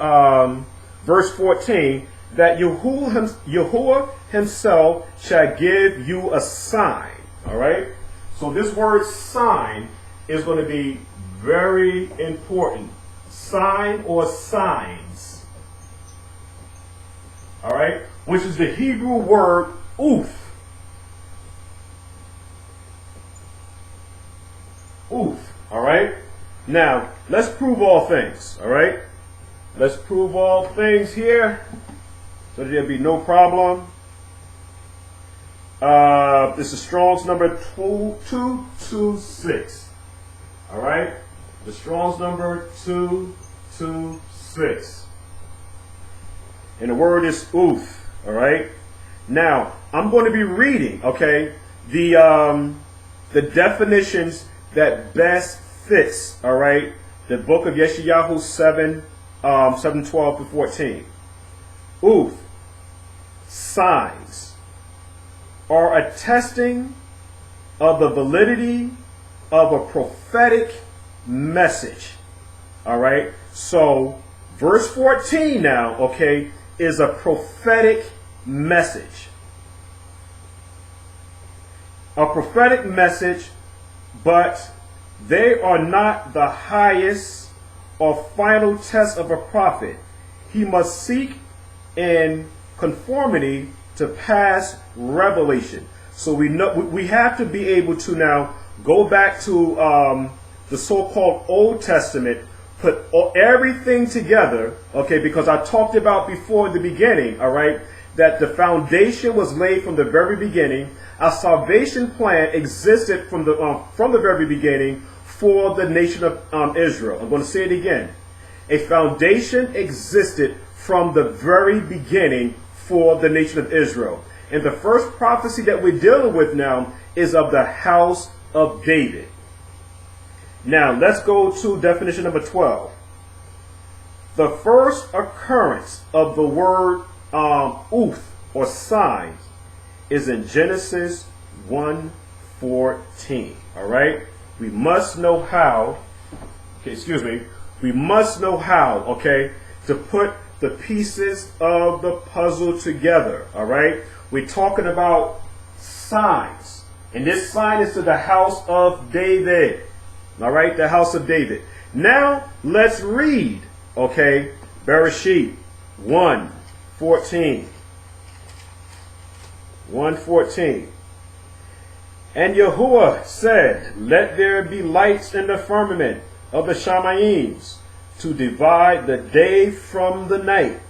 verse 14 that Yahuwah himself shall give you a sign. All right? So this word sign is going to be very important. Sign or signs. All right? Which is the Hebrew word oof. Oof. All right? Now, let's prove all things. All right? Let's prove all things here, so there'll be no problem. This is Strong's number 226. All right? The Strong's number 226. And the word is oof. All right? Now, I'm going to be reading, okay, the definitions that best fits, all right, the book of Yeshayahu 7:12 to 14. Oof, signs, are attesting of the validity of a prophetic message. All right, so verse 14 now, okay, is a prophetic message. A prophetic message, but they are not the highest or final test of a prophet. He must seek in conformity to past revelation. So we have to be able to now go back to the so-called Old Testament, put everything together, okay, because I talked about before in the beginning, all right, that the foundation was laid from the very beginning. A salvation plan existed from the very beginning for the nation of Israel. I'm going to say it again. A foundation existed from the very beginning for the nation of Israel. And the first prophecy that we're dealing with now is of the house of David. Now, let's go to definition number 12. The first occurrence of the word oof or sign is in Genesis 1:14. All right? We must know how, we must know how, okay, to put the pieces of the puzzle together. All right? We're talking about signs. And this sign is to the house of David. All right? The house of David. Now, let's read, okay, Bereshit 1:14. 1:14. And Yahuwah said, "Let there be lights in the firmament of the Shamayims to divide the day from the night.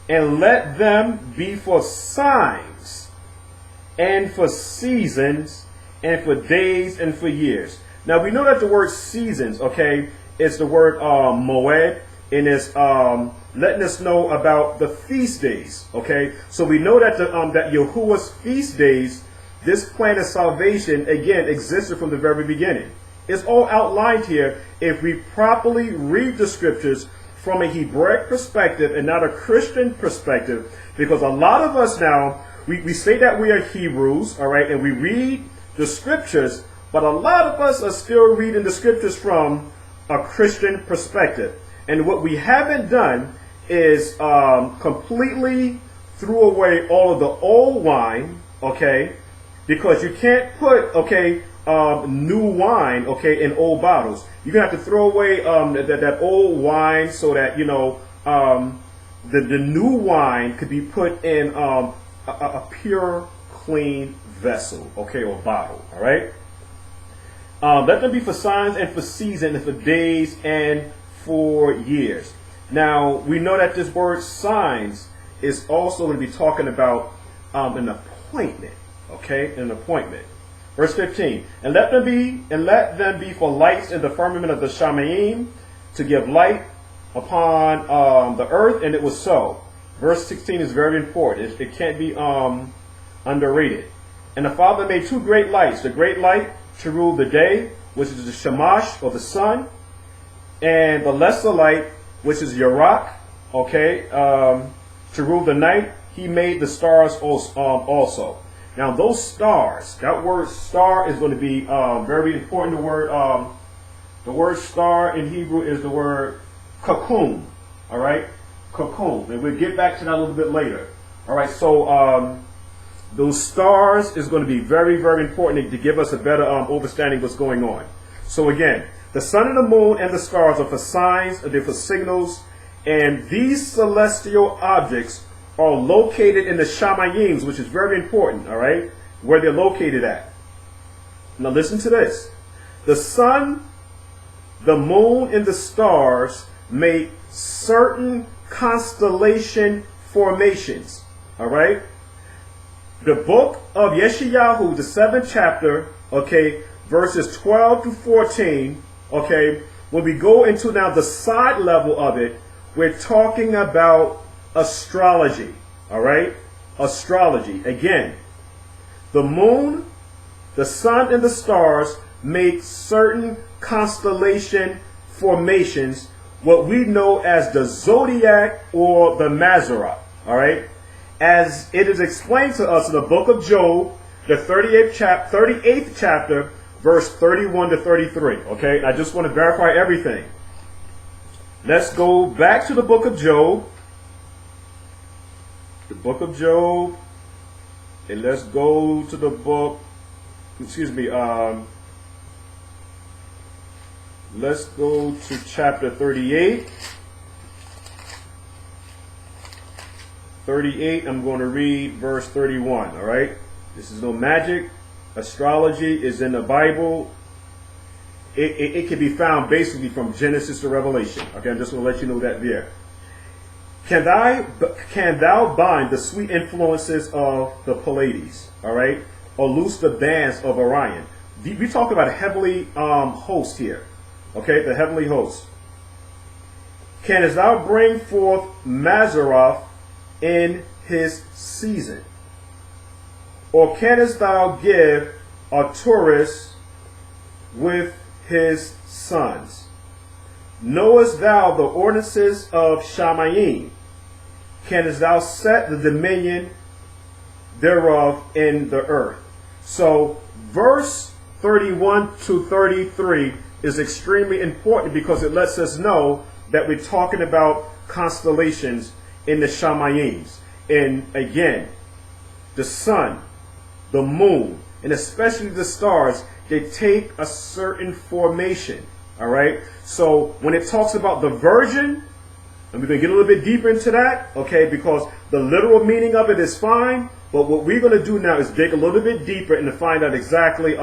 And let them be for signs and for seasons and for days and for years." Now we know that the word seasons, okay, is the word moed, and it's letting us know about the feast days, okay? So we know that that Yahuwah's feast days, this plan of salvation, again, existed from the very beginning. It's all outlined here if we properly read the scriptures from a Hebraic perspective and not a Christian perspective, because a lot of us now, we say that we are Hebrews, all right, and we read the scriptures, but a lot of us are still reading the scriptures from a Christian perspective. And what we haven't done is completely threw away all of the old wine, okay, because you can't put, okay, new wine, okay, in old bottles. You're going to have to throw away that old wine so that, you know, the new wine could be put in a pure, clean vessel, okay, or bottle, all right? Let them be for signs and for seasons and for days and for years. Now, we know that this word signs is also going to be talking about an appointment, okay, an appointment. Verse 15, and let them be for lights in the firmament of the Shamayim, to give light upon the earth, and it was so. Verse 16 is very important. It can't be underrated. And the Father made two great lights, the great light to rule the day, which is the Shamash, or the sun, and the lesser light, which is Yarach, okay, to rule the night. He made the stars also. Now those stars, that word star is going to be very important. The word star in Hebrew is the word cocoon, all right, cocoon, and we'll get back to that a little bit later. All right, so those stars is going to be very, very important to give us a better understanding of what's going on. So again, the sun and the moon and the stars are for signs, they're for signals, and these celestial objects are located in the Shamayims, which is very important, all right, where they're located at. Now listen to this. The sun, the moon, and the stars make certain constellation formations, all right? The book of Yeshayahu, the 7th chapter, okay, verses 12 to 14, okay, when we go into now the side level of it, we're talking about astrology, all right? Astrology. Again, the moon, the sun, and the stars make certain constellation formations, what we know as the zodiac or the Mazarah, all right? As it is explained to us in the book of Job, the 38th chapter, verse 31 to 33, okay? I just want to verify everything. Let's go back to the book of Job. The book of Job. And let's go to the book, let's go to chapter 38. 38, I'm going to read verse 31, all right? This is no magic. Astrology is in the Bible. It can be found basically from Genesis to Revelation. Okay, I'm just going to let you know that there. Can thou bind the sweet influences of the Pleiades, all right? Or loose the bands of Orion? We talk about a heavenly host here, okay? The heavenly host. Canst thou bring forth Mazzaroth in his season? Or canst thou give Arcturus with his sons? Knowest thou the ordinances of Shamayim? Canst thou set the dominion thereof in the earth? So verse 31 to 33 is extremely important because it lets us know that we're talking about constellations in the Shamayims. And again, the sun, the moon, and especially the stars, they take a certain formation, all right? So when it talks about the virgin, and we're going to get a little bit deeper into that, okay, because the literal meaning of it is fine, but what we're going to do now is dig a little bit deeper and to find out exactly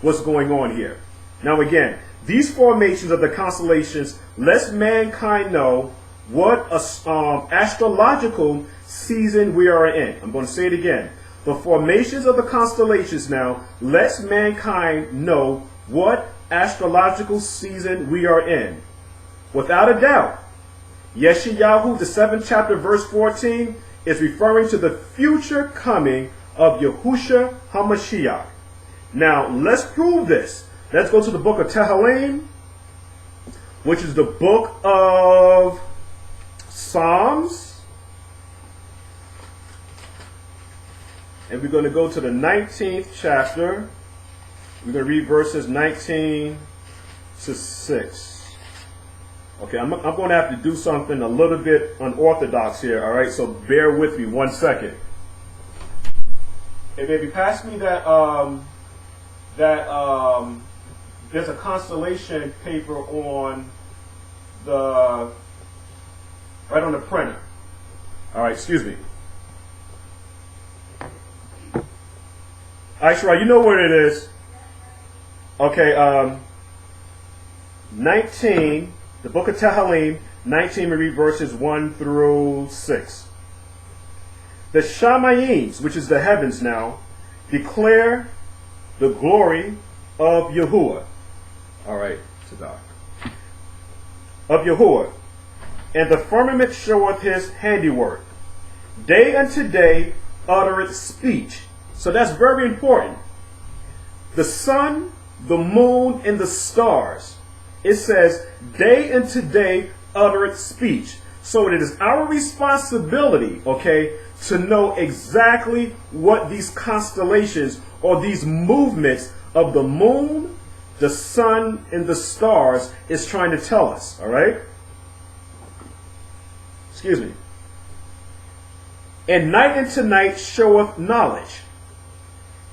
what's going on here. Now again, these formations of the constellations lets mankind know what astrological season we are in. I'm going to say it again. The formations of the constellations now lets mankind know what astrological season we are in. Without a doubt, Yeshayahu, the 7th chapter, verse 14, is referring to the future coming of Yahusha HaMashiach. Now, let's prove this. Let's go to the book of Tehillim, which is the book of Psalms. And we're going to go to the 19th chapter. We're going to read verses 19 to 6. Okay, I'm going to have to do something a little bit unorthodox here, all right? So bear with me 1 second. Hey, baby, pass me that, there's a constellation paper on the, right on the printer. All right, excuse me. Yashra'al, you know what it is. Okay, 19, the book of Tehillim, 19, we read verses 1 through 6. The Shamayim, which is the heavens now, declare the glory of Yahuwah. All right, Sadah. Of Yahuwah. And the firmament showeth his handiwork. Day unto day uttereth speech. So that's very important. The sun, the moon, and the stars. It says, day unto day uttereth speech. So it is our responsibility, okay, to know exactly what these constellations or these movements of the moon, the sun, and the stars is trying to tell us, all right? Excuse me. And night unto night showeth knowledge.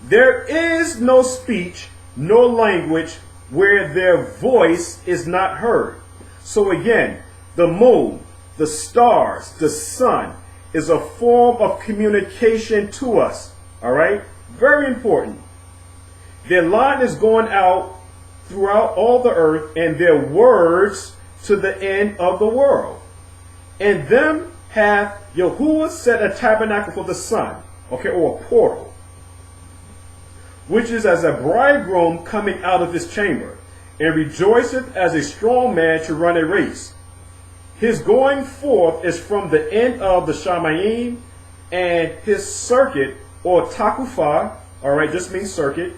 There is no speech, no language where their voice is not heard. So again, the moon, the stars, the sun is a form of communication to us. All right? Very important. Their line is going out throughout all the earth, and their words to the end of the world. And them hath Yahuwah set a tabernacle for the sun, okay, or a portal, which is as a bridegroom coming out of his chamber, and rejoiceth as a strong man to run a race. His going forth is from the end of the Shamayim, and his circuit, or takufah, all right, just means circuit,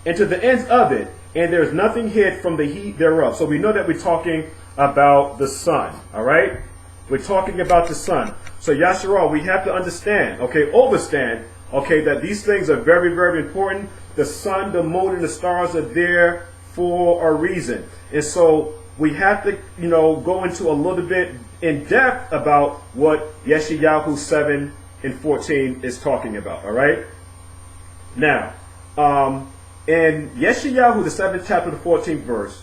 and to the ends of it, and there is nothing hid from the heat thereof. So we know that we're talking about the sun, all right? We're talking about the sun. So Yashra'al, we have to understand, okay, understand, okay, that these things are very, very important. The sun, the moon, and the stars are there for a reason. And so we have to, go into a little bit in depth about what Yeshayahu 7 and 14 is talking about, all right? Now, in Yeshayahu, the 7th chapter, the 14th verse,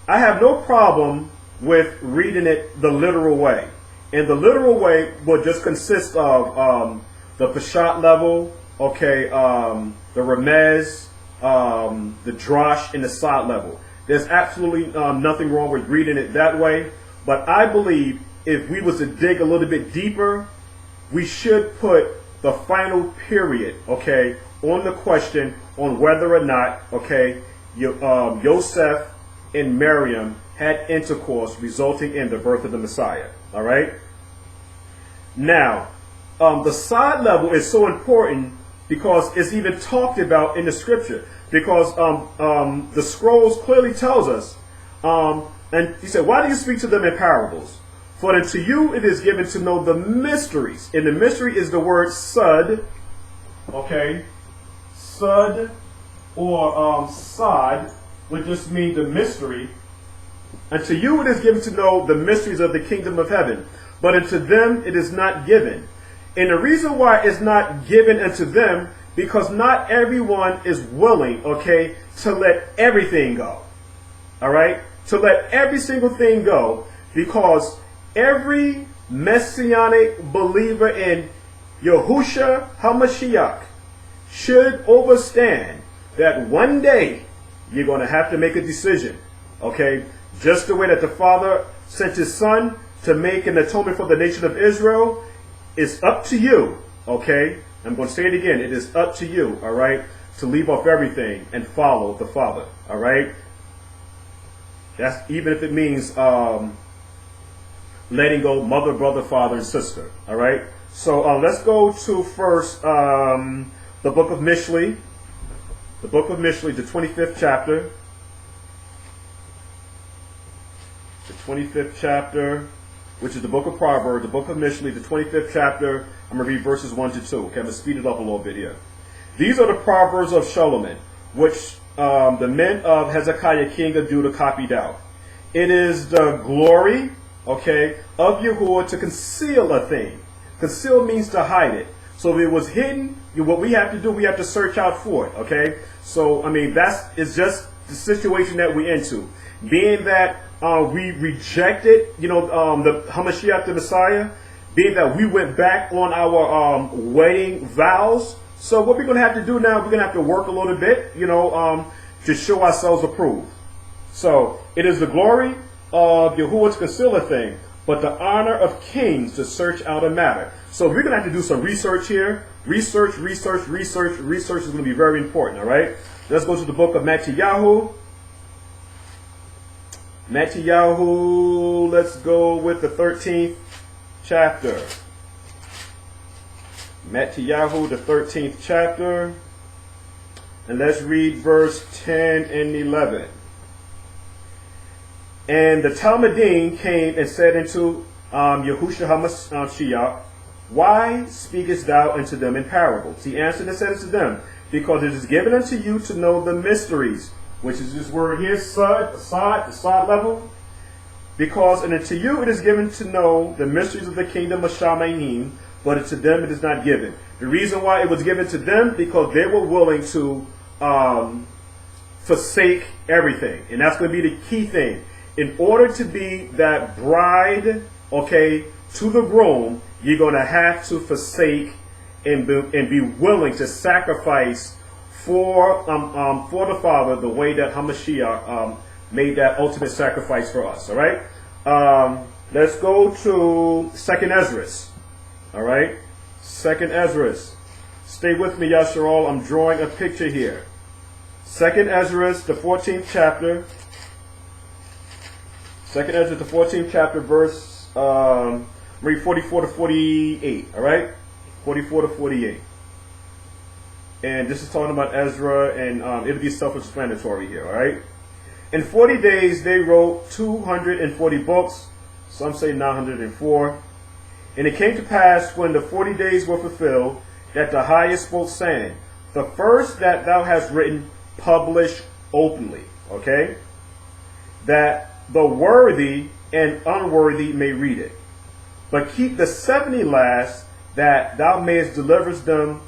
I have no problem with reading it the literal way. And the literal way will just consist of the Peshat level, okay, the Remez, the Drosh, and the Sod level. There's absolutely nothing wrong with reading it that way. But I believe if we was to dig a little bit deeper, we should put the final period, okay, on the question on whether or not, okay, Yosef and Miriam had intercourse resulting in the birth of the Messiah. All right. Now, the side level is so important because it's even talked about in the scripture. Because the scrolls clearly tells us, and he said, "Why do you speak to them in parables? For unto you it is given to know the mysteries." And the mystery is the word sud, okay, sud or sod, would just mean the mystery. Unto you it is given to know the mysteries of the kingdom of heaven, but unto them it is not given. And the reason why it's not given unto them, because not everyone is willing, okay, to let everything go. All right? To let every single thing go, because every messianic believer in Yahusha HaMashiach should understand that one day you're going to have to make a decision. Okay? Just the way that the Father sent his Son to make an atonement for the nation of Israel, it's up to you, okay? I'm going to say it again. It is up to you, all right, to leave off everything and follow the Father, all right? That's even if it means letting go mother, brother, father, and sister, all right? So let's go to first the book of Mishli. The book of Mishli, the 25th chapter. The 25th chapter, which is the book of Proverbs, the book of Mishli, the 25th chapter. I'm going to read verses 1 to 2. Okay, I'm going to speed it up a little bit here. These are the Proverbs of Solomon, which the men of Hezekiah, king of Judah, copied out. It is the glory, okay, of Yahuwah to conceal a thing. Conceal means to hide it. So if it was hidden, what we have to do, we have to search out for it, okay? So, I mean, it's just the situation that we're into. Being that we rejected, the Hamashiach, the Messiah, being that we went back on our wedding vows, So what we're going to have to do now, we're going to have to work a little bit, to show ourselves approved. So it is the glory of Yahuwah to conceal a thing, but the honor of kings to search out a matter. So we're going to have to do some research here. Research is going to be very important, all right? Let's go to the book of Mattiyahu. Mattiyahu, let's go with the 13th chapter. Mattiyahu, the 13th chapter. And let's read verse 10 and 11. And the Talmudim came and said unto Yahusha HaMashiach, why speakest thou unto them in parables? He answered and said unto them, because it is given unto you to know the mysteries, which is this word here, the sod level. Because unto you it is given to know the mysteries of the kingdom of Shamayim, but to them it is not given. The reason why it was given to them, because they were willing to forsake everything. And that's going to be the key thing. In order to be that bride, okay, to the groom, you're going to have to forsake and be willing to sacrifice for the Father the way that HaMashiach made that ultimate sacrifice for us. All right. Let's go to 2nd Ezra. All right. 2nd Ezra. Stay with me, Yashra'al. I'm drawing a picture here. 2nd Ezra, the 14th chapter. 2nd Ezra, the 14th chapter, verse read 44 to 48. All right, 44 to 48. And this is talking about Ezra, and it'll be self-explanatory here. All right. In 40 days they wrote 240 books. Some say 904. And it came to pass when the 40 days were fulfilled that the highest spoke, saying, the first that thou hast written, publish openly. Okay, that the worthy and unworthy may read it. But keep the 70 last, that thou mayest deliver them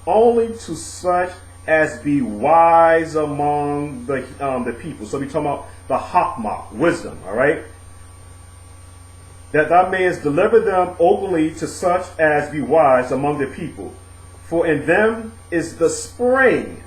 only to such as be wise among the people. So we're talking about the Hakmah, wisdom, all right? That thou mayest deliver them openly to such as be wise among the people. For in them is the spring,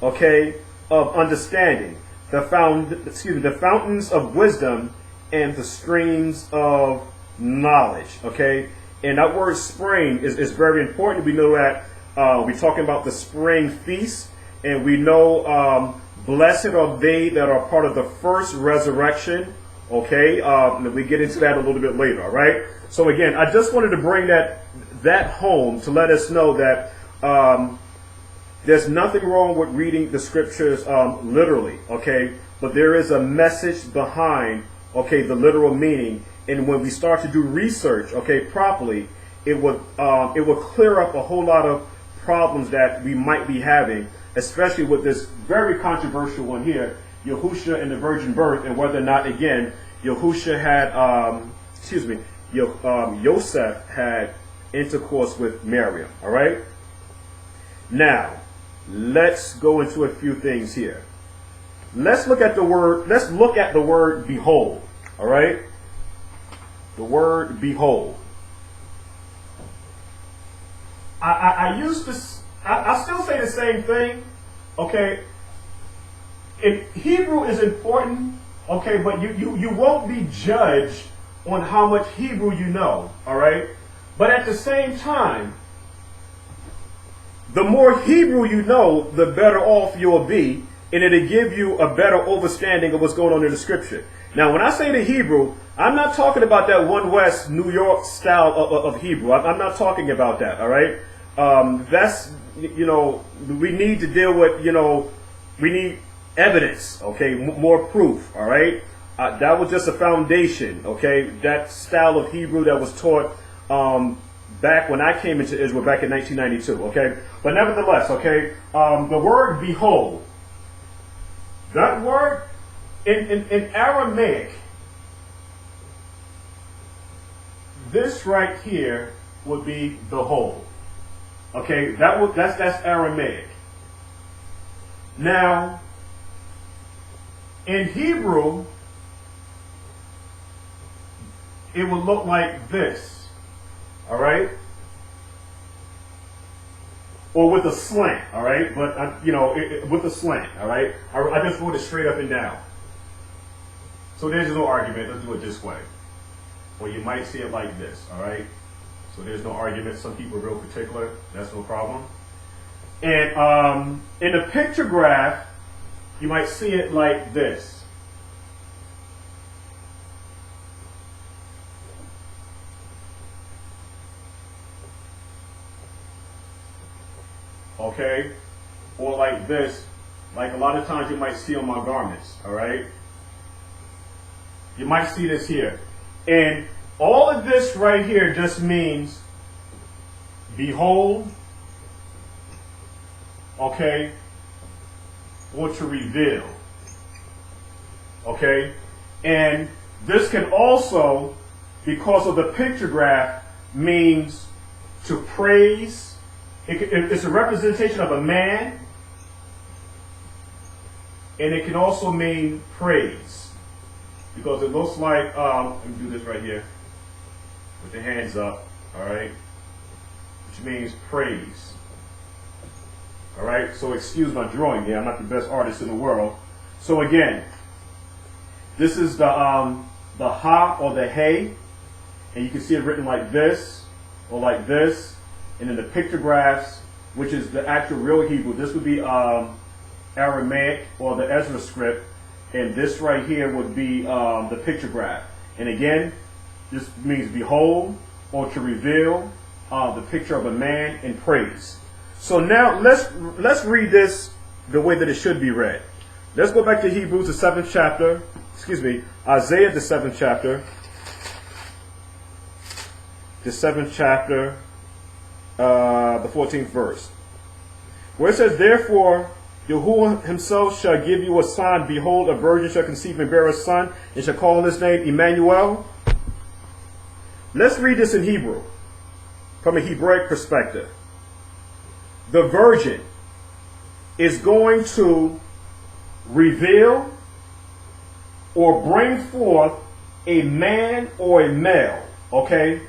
okay, of understanding, the fountains of wisdom and the streams of knowledge, okay? And that word spring is very important. We know that we're talking about the spring feast, and we know blessed are they that are part of the first resurrection, okay? We get into that a little bit later, all right? So again, I just wanted to bring that home to let us know that there's nothing wrong with reading the scriptures literally, okay? But there is a message behind, okay, the literal meaning. And when we start to do research, okay, properly, it would clear up a whole lot of problems that we might be having, especially with this very controversial one here, Yahusha and the virgin birth, and whether or not, again, Yahusha had, Yosef had intercourse with Miriam. All right. Now, let's go into a few things here. Let's look at the word behold. All right. The word behold. I still say the same thing. Okay. Hebrew is important. Okay, but you won't be judged on how much Hebrew you know. All right. But at the same time, the more Hebrew you know, the better off you'll be, and it'll give you a better understanding of what's going on in the scripture. Now, when I say the Hebrew, I'm not talking about that One West New York style of Hebrew. I'm not talking about that, all right? That's, we need to deal with, we need evidence, okay, more proof, all right? That was just a foundation, okay? That style of Hebrew that was taught back when I came into Israel back in 1992, okay? But nevertheless, okay, the word behold, that word in Aramaic, this right here would be behold. Okay, that's Aramaic. Now, in Hebrew, it would look like this. All right? or with a slant, all right? But, with a slant, all right? I just wrote it straight up and down. So there's no argument. Let's do it this way. Or you might see it like this, all right? So there's no argument. Some people are real particular. That's no problem. And in the picture graph, you might see it like this. Okay? Or like this, like a lot of times you might see on my garments, all right? You might see this here. And all of this right here just means behold, okay, or to reveal, okay? And this can also, because of the picture graph, means to praise. It's a representation of a man, and it can also mean praise, because it looks like, let me do this right here, with the hands up, all right, which means praise. All right, so excuse my drawing here. I'm not the best artist in the world. So again, this is the ha or the hey, and you can see it written like this or like this. And then the pictographs, which is the actual real Hebrew, this would be Aramaic or the Ezra script, and this right here would be the pictograph. And again, this means behold or to reveal, the picture of a man in praise. So now let's read this the way that it should be read. Let's go back to Hebrews, the 7th chapter. Isaiah, the 7th chapter. The 7th chapter, the 14th verse, where it says, therefore, Yahuwah himself shall give you a sign. Behold, a virgin shall conceive and bear a son, and shall call his name Emmanuel. Let's read this in Hebrew, from a Hebraic perspective. The virgin is going to reveal or bring forth a man or a male, okay?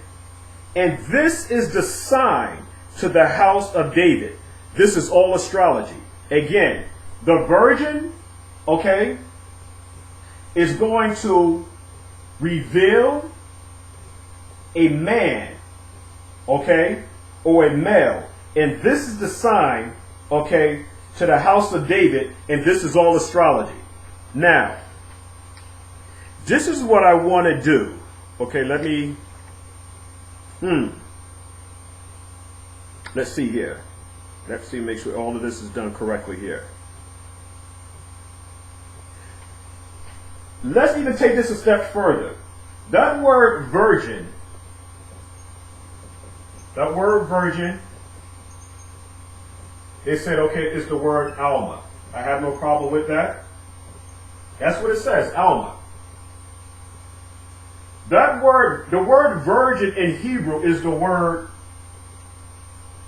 And this is the sign to the house of David. This is all astrology. Again, the virgin, okay, is going to reveal a man, okay, or a male. And this is the sign, okay, to the house of David. And this is all astrology. Now, this is what I want to do. Okay, let me... Let's see here. Let's see, make sure all of this is done correctly here. Let's even take this a step further. That word virgin, it said, okay, it's the word Alma. I have no problem with that. That's what it says, Alma. That word, the word virgin in Hebrew is the word,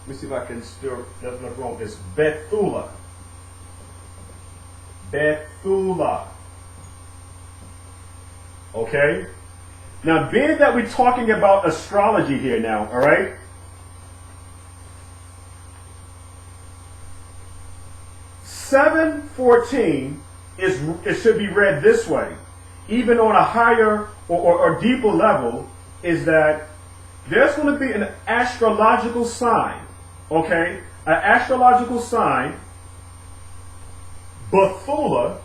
let me see if I can still, that's not wrong, it's Bethula. Bethula. Okay? Now, being that we're talking about astrology here now, all right? (7:14) it should be read this way. Even on a higher or deeper level, is that there's going to be an astrological sign, okay? An astrological sign, Bethula,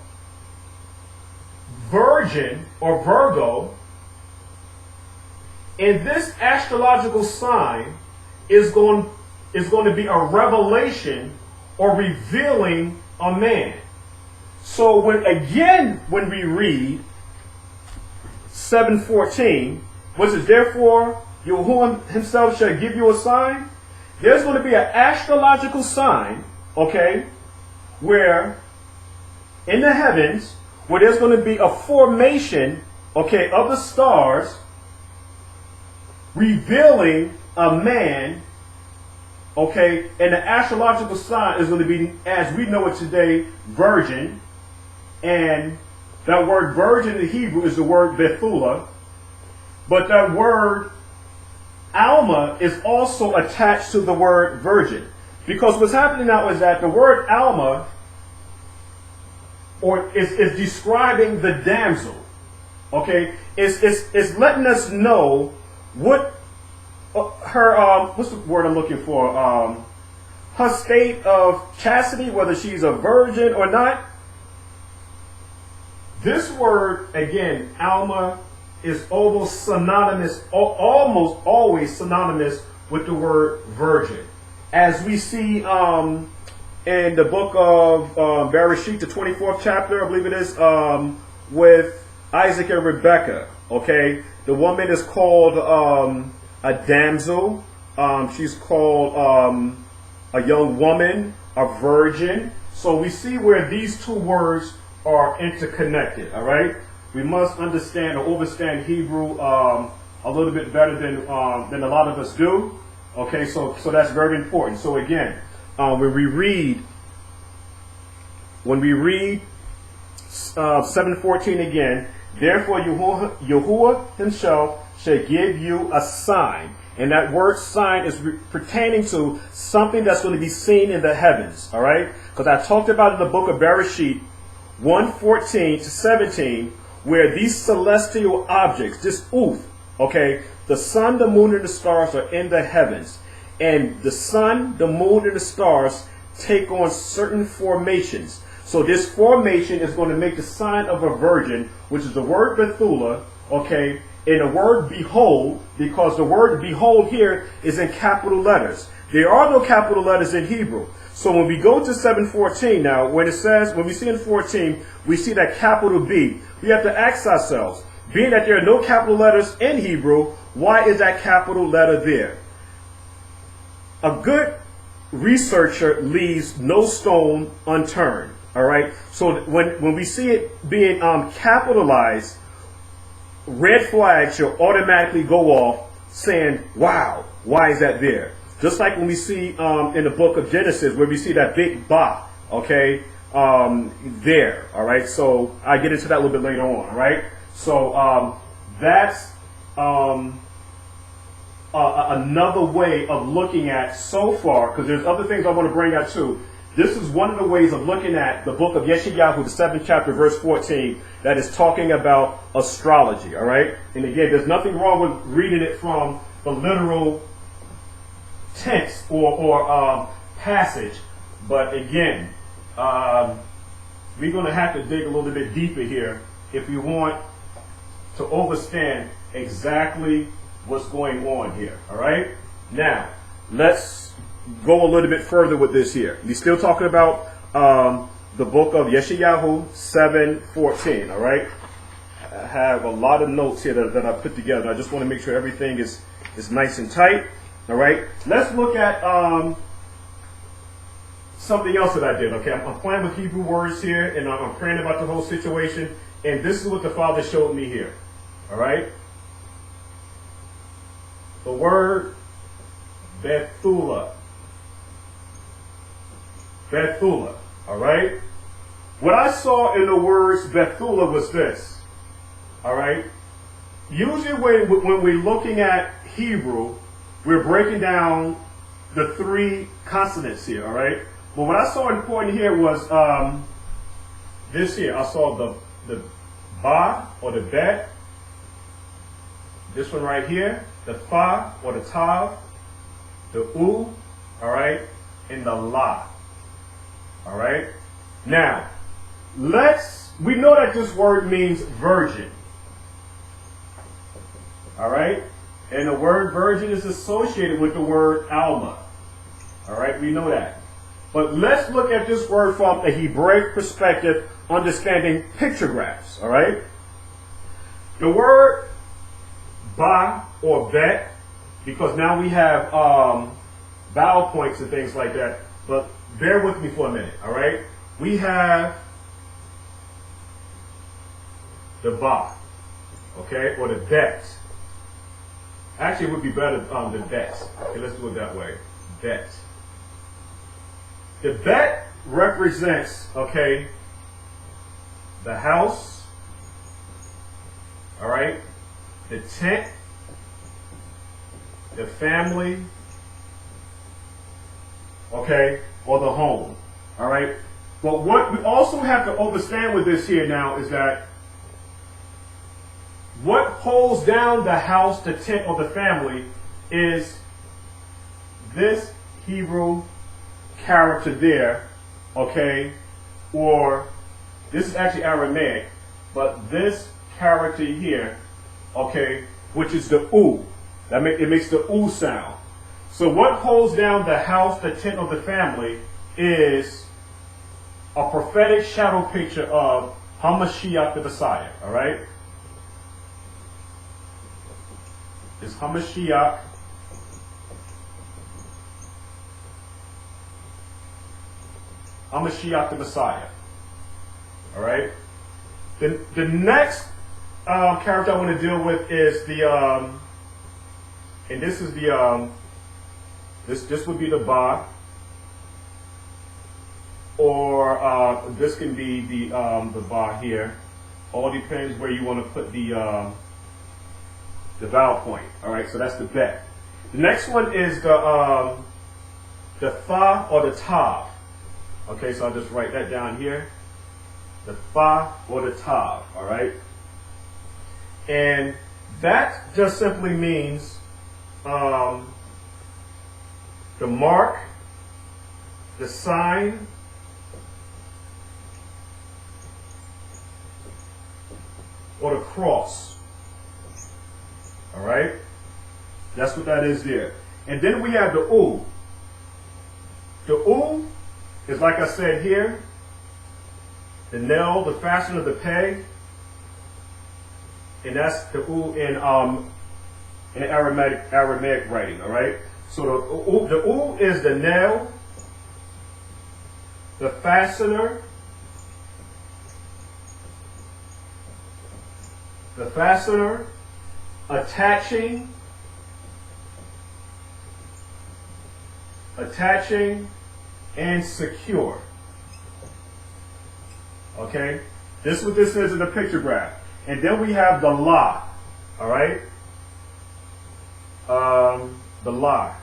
Virgin or Virgo, and this astrological sign is going to be a revelation or revealing a man. So when we read 7:14, which is therefore Yahuwah himself shall give you a sign, there's going to be an astrological sign, okay, where in the heavens, where there's going to be a formation, okay, of the stars revealing a man, okay, and the astrological sign is going to be, as we know it today, virgin, and that word virgin in Hebrew is the word Bethula, but that word Alma is also attached to the word virgin. Because what's happening now is that the word Alma is describing the damsel. Okay? It's letting us know what her, what's the word I'm looking for? Her state of chastity, whether she's a virgin or not. This word, again, Alma, is almost synonymous, almost always synonymous with the word virgin. As we see in the book of Bereshit, the 24th chapter, I believe it is, with Isaac and Rebekah. Okay, the woman is called a damsel. She's called a young woman, a virgin. So we see where these two words are interconnected. All right, we must understand or understand Hebrew a little bit better than a lot of us do. Okay, so that's very important. So again, when we read 7:14 again, therefore Yahuwah himself shall give you a sign. And that word sign is pertaining to something that's going to be seen in the heavens. All right, because I talked about in the book of Bereshit 1:14 to 17, where these celestial objects, this okay, the sun, the moon, and the stars are in the heavens. And the sun, the moon, and the stars take on certain formations. So this formation is going to make the sign of a virgin, which is the word Bethula, okay, and the word behold, because the word behold here is in capital letters. There are no capital letters in Hebrew. So when we go to 7:14 now, when we see in 14, we see that capital B, we have to ask ourselves, being that there are no capital letters in Hebrew, why is that capital letter there? A good researcher leaves no stone unturned. All right. So when we see it being capitalized, red flags should automatically go off saying, wow, why is that there? Just like when we see in the book of Genesis, where we see that big ba, okay, there. All right. So I get into that a little bit later on. All right. So that's another way of looking at so far, because there's other things I want to bring out too. This is one of the ways of looking at the book of Yeshayahu, the 7th chapter, verse 14, that is talking about astrology, all right? And again, there's nothing wrong with reading it from the literal text or passage, but again, we're going to have to dig a little bit deeper here if we want to understand exactly what's going on here, all right? Now, let's go a little bit further with this here. We're still talking about the book of Yeshayahu 7:14, all right? I have a lot of notes here that I put together. I just want to make sure everything is nice and tight, all right? Let's look at something else that I did, okay? I'm playing with Hebrew words here, and I'm praying about the whole situation, and this is what the Father showed me here, all right? The word Bethula. Bethula, all right? What I saw in the words Bethula was this, all right? Usually when we're looking at Hebrew, we're breaking down the three consonants here, all right? But what I saw important here was this here. I saw the ba or the bet, this one right here, the fa or the tav, the u, all right, and the la. All right. Now, we know that this word means virgin. All right. And the word virgin is associated with the word Alma. All right. We know that. But let's look at this word from a Hebraic perspective, understanding pictographs. All right. The word ba or bet, because now we have vowel points and things like that. But bear with me for a minute, all right? We have the ba, okay, or the bet. Actually, it would be better the bet. Okay, let's do it that way. Bet. The bet represents, okay, the house, all right, the tent, the family, okay, or the home. All right. But what we also have to understand with this here now is that what holds down the house, the tent, or the family is this Hebrew character there, okay, or this is actually Aramaic, but this character here, okay, which is the U. It makes the U sound. So what holds down the house, the tent, or the family is a prophetic shadow picture of Hamashiach the Messiah, all right? It's Hamashiach the Messiah, all right? The next character I want to deal with is the, and this is the, this would be the Ba, or this can be the Ba here. All depends where you want to put the vowel point. All right, so that's the Bet. The next one is the Fa or the Tav. Okay, so I'll just write that down here. The Fa or the Tav. All right, and that just simply means the mark, the sign, or the cross. All right? That's what that is there. And then we have the U. The U is, like I said here, the nail, the fastener of the peg. And that's the U in Aramaic writing, all right? So the U is the nail, the fastener, attaching, and secure. Okay? This is what this is in the picture graph. And then we have the La. All right? The La.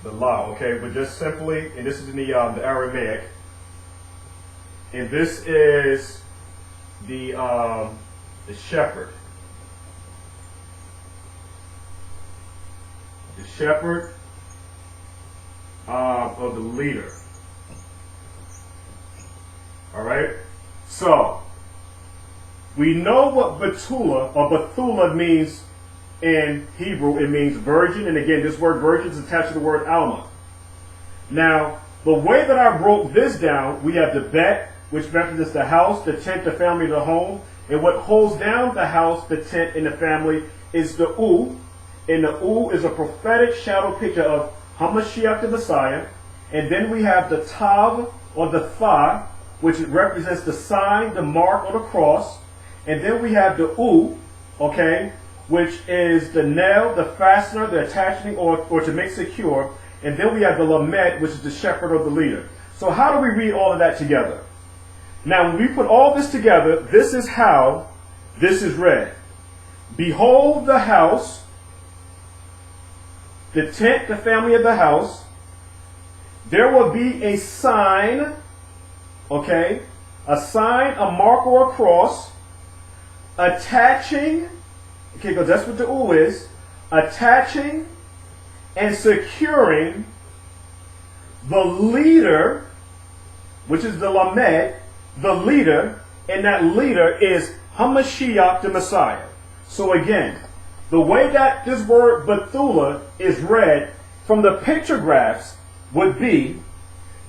The La, okay? But just simply, and this is in the Aramaic. And this is the shepherd. The shepherd of the leader. All right? So, we know what Betula or Bethula means in Hebrew. It means virgin. And again, this word virgin is attached to the word Alma. Now, the way that I broke this down, we have the Bet, which represents the house, the tent, the family, the home. And what holds down the house, the tent, and the family is the U. And the U is a prophetic shadow picture of Hamashiach the Messiah. And then we have the Tav or the Fa, which represents the sign, the mark, or the cross. And then we have the U, okay, which is the nail, the fastener, the attaching, or to make secure. And then we have the Lamed, which is the shepherd or the leader. So how do we read all of that together? Now, when we put all this together, this is how this is read. Behold the house, the tent, the family of the house. There will be a sign, okay, a sign, a mark, or a cross, attaching, okay, because that's what the U is, attaching and securing the leader, which is the Lamed, the leader, and that leader is Hamashiach the Messiah. So again, the way that this word Bethula is read from the pictographs would be,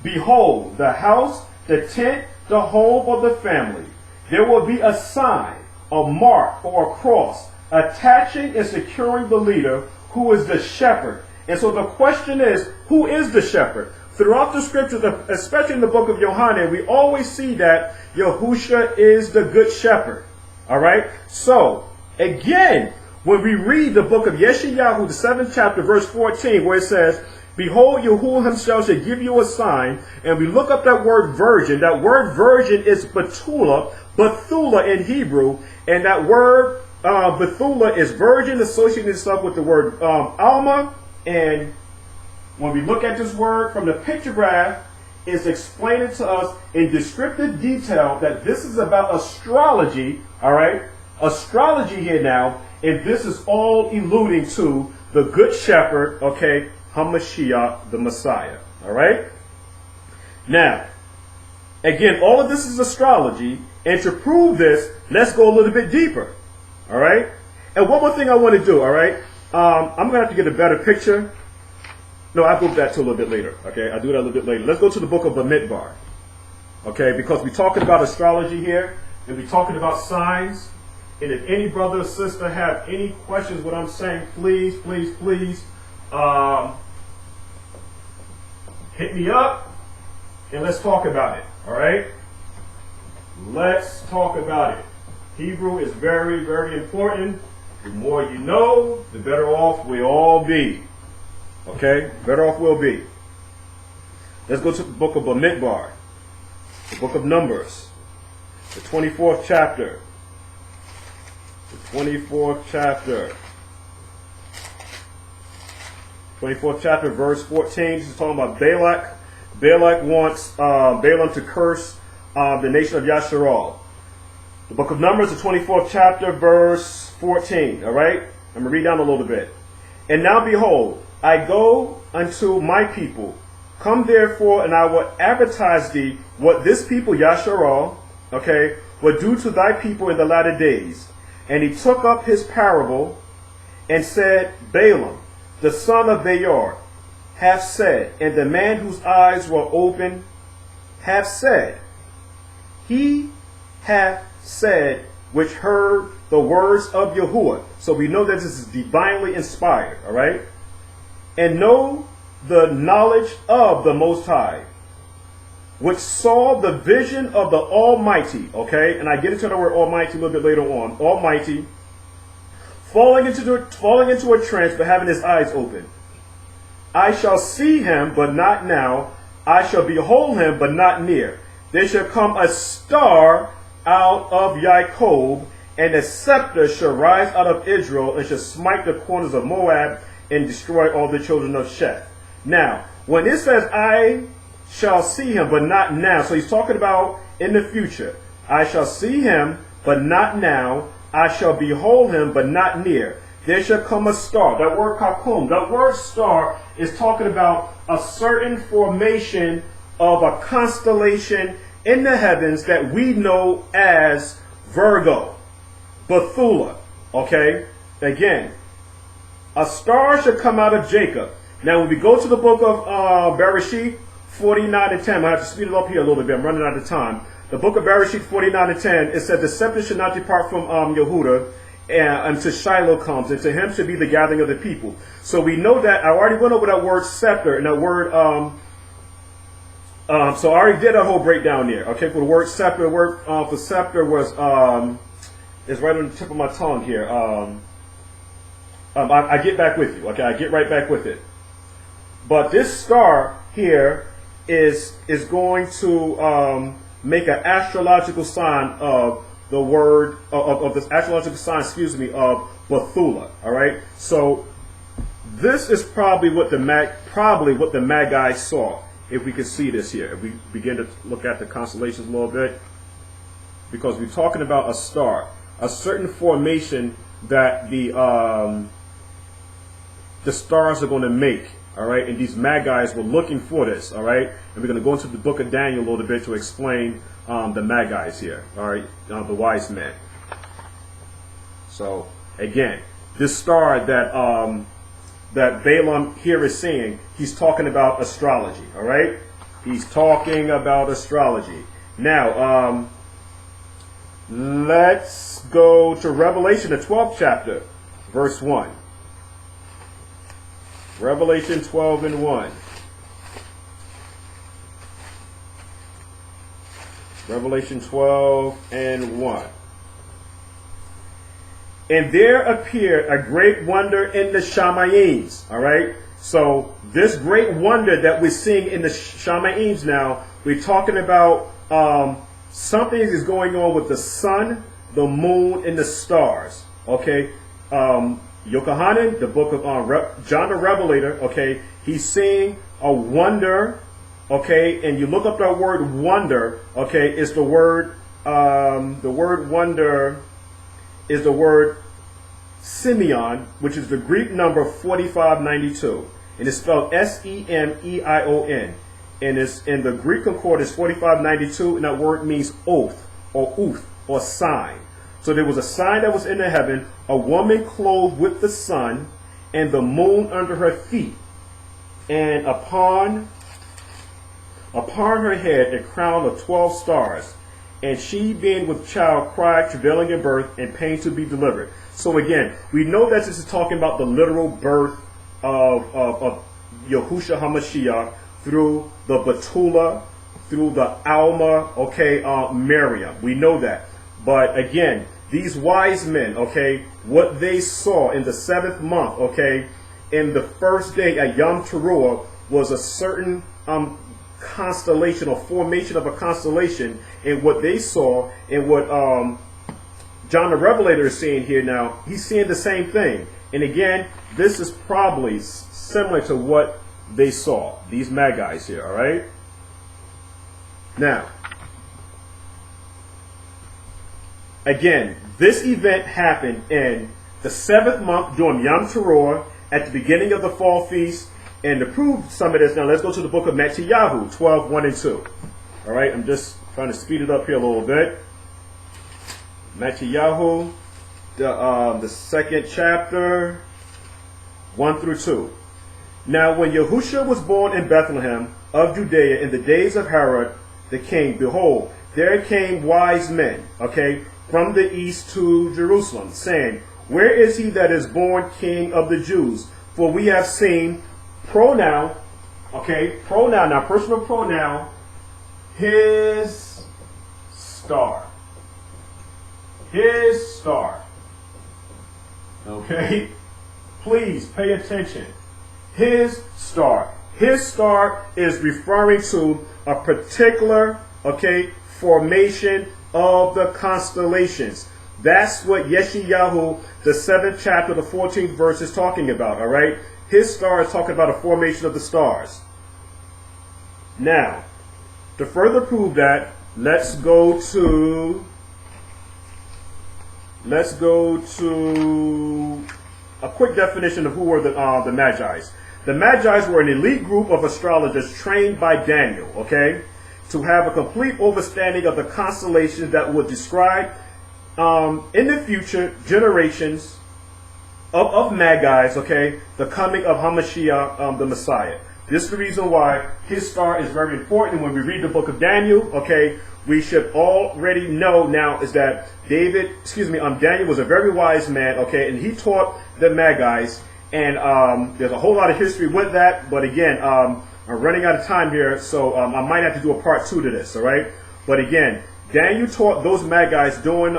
behold, the house, the tent, the home of the family. There will be a sign, a mark, or a cross, attaching and securing the leader, who is the shepherd. And so the question is, who is the shepherd? Throughout the scriptures, especially in the book of Yohanan, we always see that Yahusha is the good shepherd. All right? So, again, when we read the book of Yeshayahu, the 7th chapter, verse 14, where it says, behold, Yahuwah himself shall give you a sign, and we look up that word virgin is Bethula in Hebrew, and that word Bethula is virgin associating itself with the word Alma and when we look at this word from the pictograph, it's explaining to us in descriptive detail that this is about astrology, all right? Astrology here now, and this is all alluding to the Good Shepherd, okay, HaMashiach, the Messiah, all right? Now, again, all of this is astrology, and to prove this, let's go a little bit deeper, all right? And one more thing I want to do, all right? I'm going to have to get a better picture. No, I'll go back to a little bit later, okay? I'll do that a little bit later. Let's go to the book of Bamidbar, okay? Because we're talking about astrology here, and we're talking about signs. And if any brother or sister have any questions what I'm saying, please, please, please hit me up, and let's talk about it, all right? Let's talk about it. Hebrew is very, very important. The more you know, the better off we all be. Okay? Better off we'll be. Let's go to the book of Bamidbar, the book of Numbers, the 24th chapter. The 24th chapter. 24th chapter, verse 14. This is talking about Balak. Balak wants Balaam to curse the nation of Yashra'al. The book of Numbers, the 24th chapter, verse 14. All right? I'm going to read down a little bit. And now behold, I go unto my people. Come therefore, and I will advertise thee what this people, Yashra'al, okay, will do to thy people in the latter days. And he took up his parable and said, Balaam, the son of Beor, hath said, and the man whose eyes were open hath said, he hath said, which heard the words of Yahuwah. So we know that this is divinely inspired, all right? And know the knowledge of the Most High, which saw the vision of the Almighty, okay? And I get into the word Almighty a little bit later on. Almighty, falling into a trance, but having his eyes open. I shall see him, but not now. I shall behold him, but not near. There shall come a star out of Jacob, and a scepter shall rise out of Israel, and shall smite the corners of Moab, and destroy all the children of Sheth. Now, when it says, I shall see him, but not now, so he's talking about in the future. I shall see him, but not now. I shall behold him, but not near. There shall come a star. That word kakum, that word star is talking about a certain formation of a constellation in the heavens that we know as Virgo, Bethula, okay? Again, a star should come out of Jacob. Now, when we go to the book of Bereshit 49 and 10, I have to speed it up here a little bit. I'm running out of time. The book of Bereshit 49 and 10, it said, the scepter should not depart from Yehuda until Shiloh comes, and to him should be the gathering of the people. So we know that. I already went over that word scepter and that word, so I already did a whole breakdown there. Okay, for the word scepter, the word for scepter was, is right on the tip of my tongue here. I get back with you. Okay, I get right back with it. But this star here is going to make an astrological sign of the word of this astrological sign, of Bethula. All right. So this is probably what the Magi saw. If we can see this here, if we begin to look at the constellations a little bit, because we're talking about a star, a certain formation that the stars are going to make. All right, and these Magi's were looking for this. All right, and we're going to go into the book of Daniel a little bit to explain the Magi's here. All right, the wise men. So again, this star that that Balaam here is seeing, he's talking about astrology. All right, he's talking about astrology. Now, let's go to Revelation, the 12th chapter, verse 1. Revelation 12 and 1. Revelation 12 and 1. And there appeared a great wonder in the Shamayims. All right. So this great wonder that we're seeing in the Shamayims now, we're talking about something is going on with the sun, the moon, and the stars. Okay. Yochanan, the book of John the Revelator, okay, he's seeing a wonder, okay, and you look up that word wonder, okay, is the word wonder is the word Simeon, which is the Greek number 4592, and it's spelled Semeion, and it's in the Greek concordance 4592, and that word means oath or ooth or sign. So there was a sign that was in the heaven, a woman clothed with the sun and the moon under her feet, and upon her head a crown of 12 stars. And she, being with child, cried, travailing in birth, and pain to be delivered. So again, we know that this is talking about the literal birth of Yahusha HaMashiach through the Betula, through the Alma, okay, Miriam. We know that. But again, these wise men, okay, what they saw in the 7th month, okay, in the first day at Yom Teruah was a certain constellation or formation of a constellation, and what they saw and what John the Revelator is seeing here now, he's seeing the same thing. And again, this is probably similar to what they saw, these Magi's here, all right? Now, again, this event happened in the 7th month during Yom Teruah at the beginning of the fall feast. And to prove some of this, now let's go to the book of Matthew 12, 1 and 2. All right, I'm just trying to speed it up here a little bit. Matthew, the 2nd chapter, 1 through 2. Now when Yahusha was born in Bethlehem of Judea in the days of Herod the king, behold, there came wise men, okay, from the east to Jerusalem, saying, where is he that is born King of the Jews? For we have seen pronoun, okay, pronoun, now personal pronoun, his star. His star. Okay? Please pay attention. His star. His star is referring to a particular, okay, formation of the constellations. That's what Yeshayahu, the 7th chapter, the 14th verse is talking about, all right? His star is talking about a formation of the stars. Now, to further prove that, let's go to a quick definition of who were the Magi's. The Magi's were an elite group of astrologers trained by Daniel, okay, to have a complete understanding of the constellations that would describe in the future generations of Magi's, okay, the coming of Hamashiach, the Messiah. This is the reason why his star is very important. When we read the book of Daniel, okay, we should already know now is that Daniel was a very wise man, okay, and he taught the Magi's, and there's a whole lot of history with that, but again, I'm running out of time here, so I might have to do a part 2 to this, all right? But again, Daniel taught those Magi's during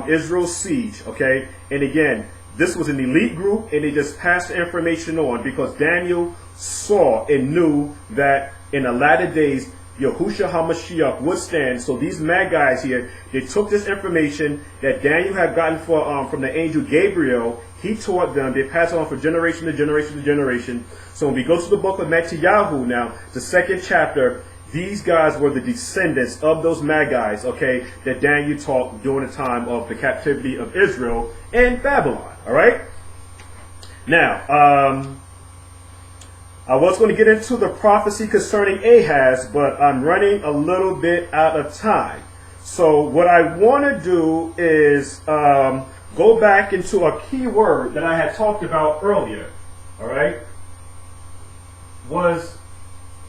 Israel's siege, okay, and again, this was an elite group, and they just passed the information on because Daniel saw and knew that in the latter days, Yahusha HaMashiach would stand. So these Magi's here, they took this information that Daniel had gotten from the angel Gabriel. He taught them. They passed it on from generation to generation to generation. So when we go to the book of Matthew now, the 2nd chapter, these guys were the descendants of those Magi's, okay, that Daniel taught during the time of the captivity of Israel and Babylon, all right? Now, I was going to get into the prophecy concerning Ahaz, but I'm running a little bit out of time. So what I want to do is go back into a key word that I had talked about earlier, all right? Let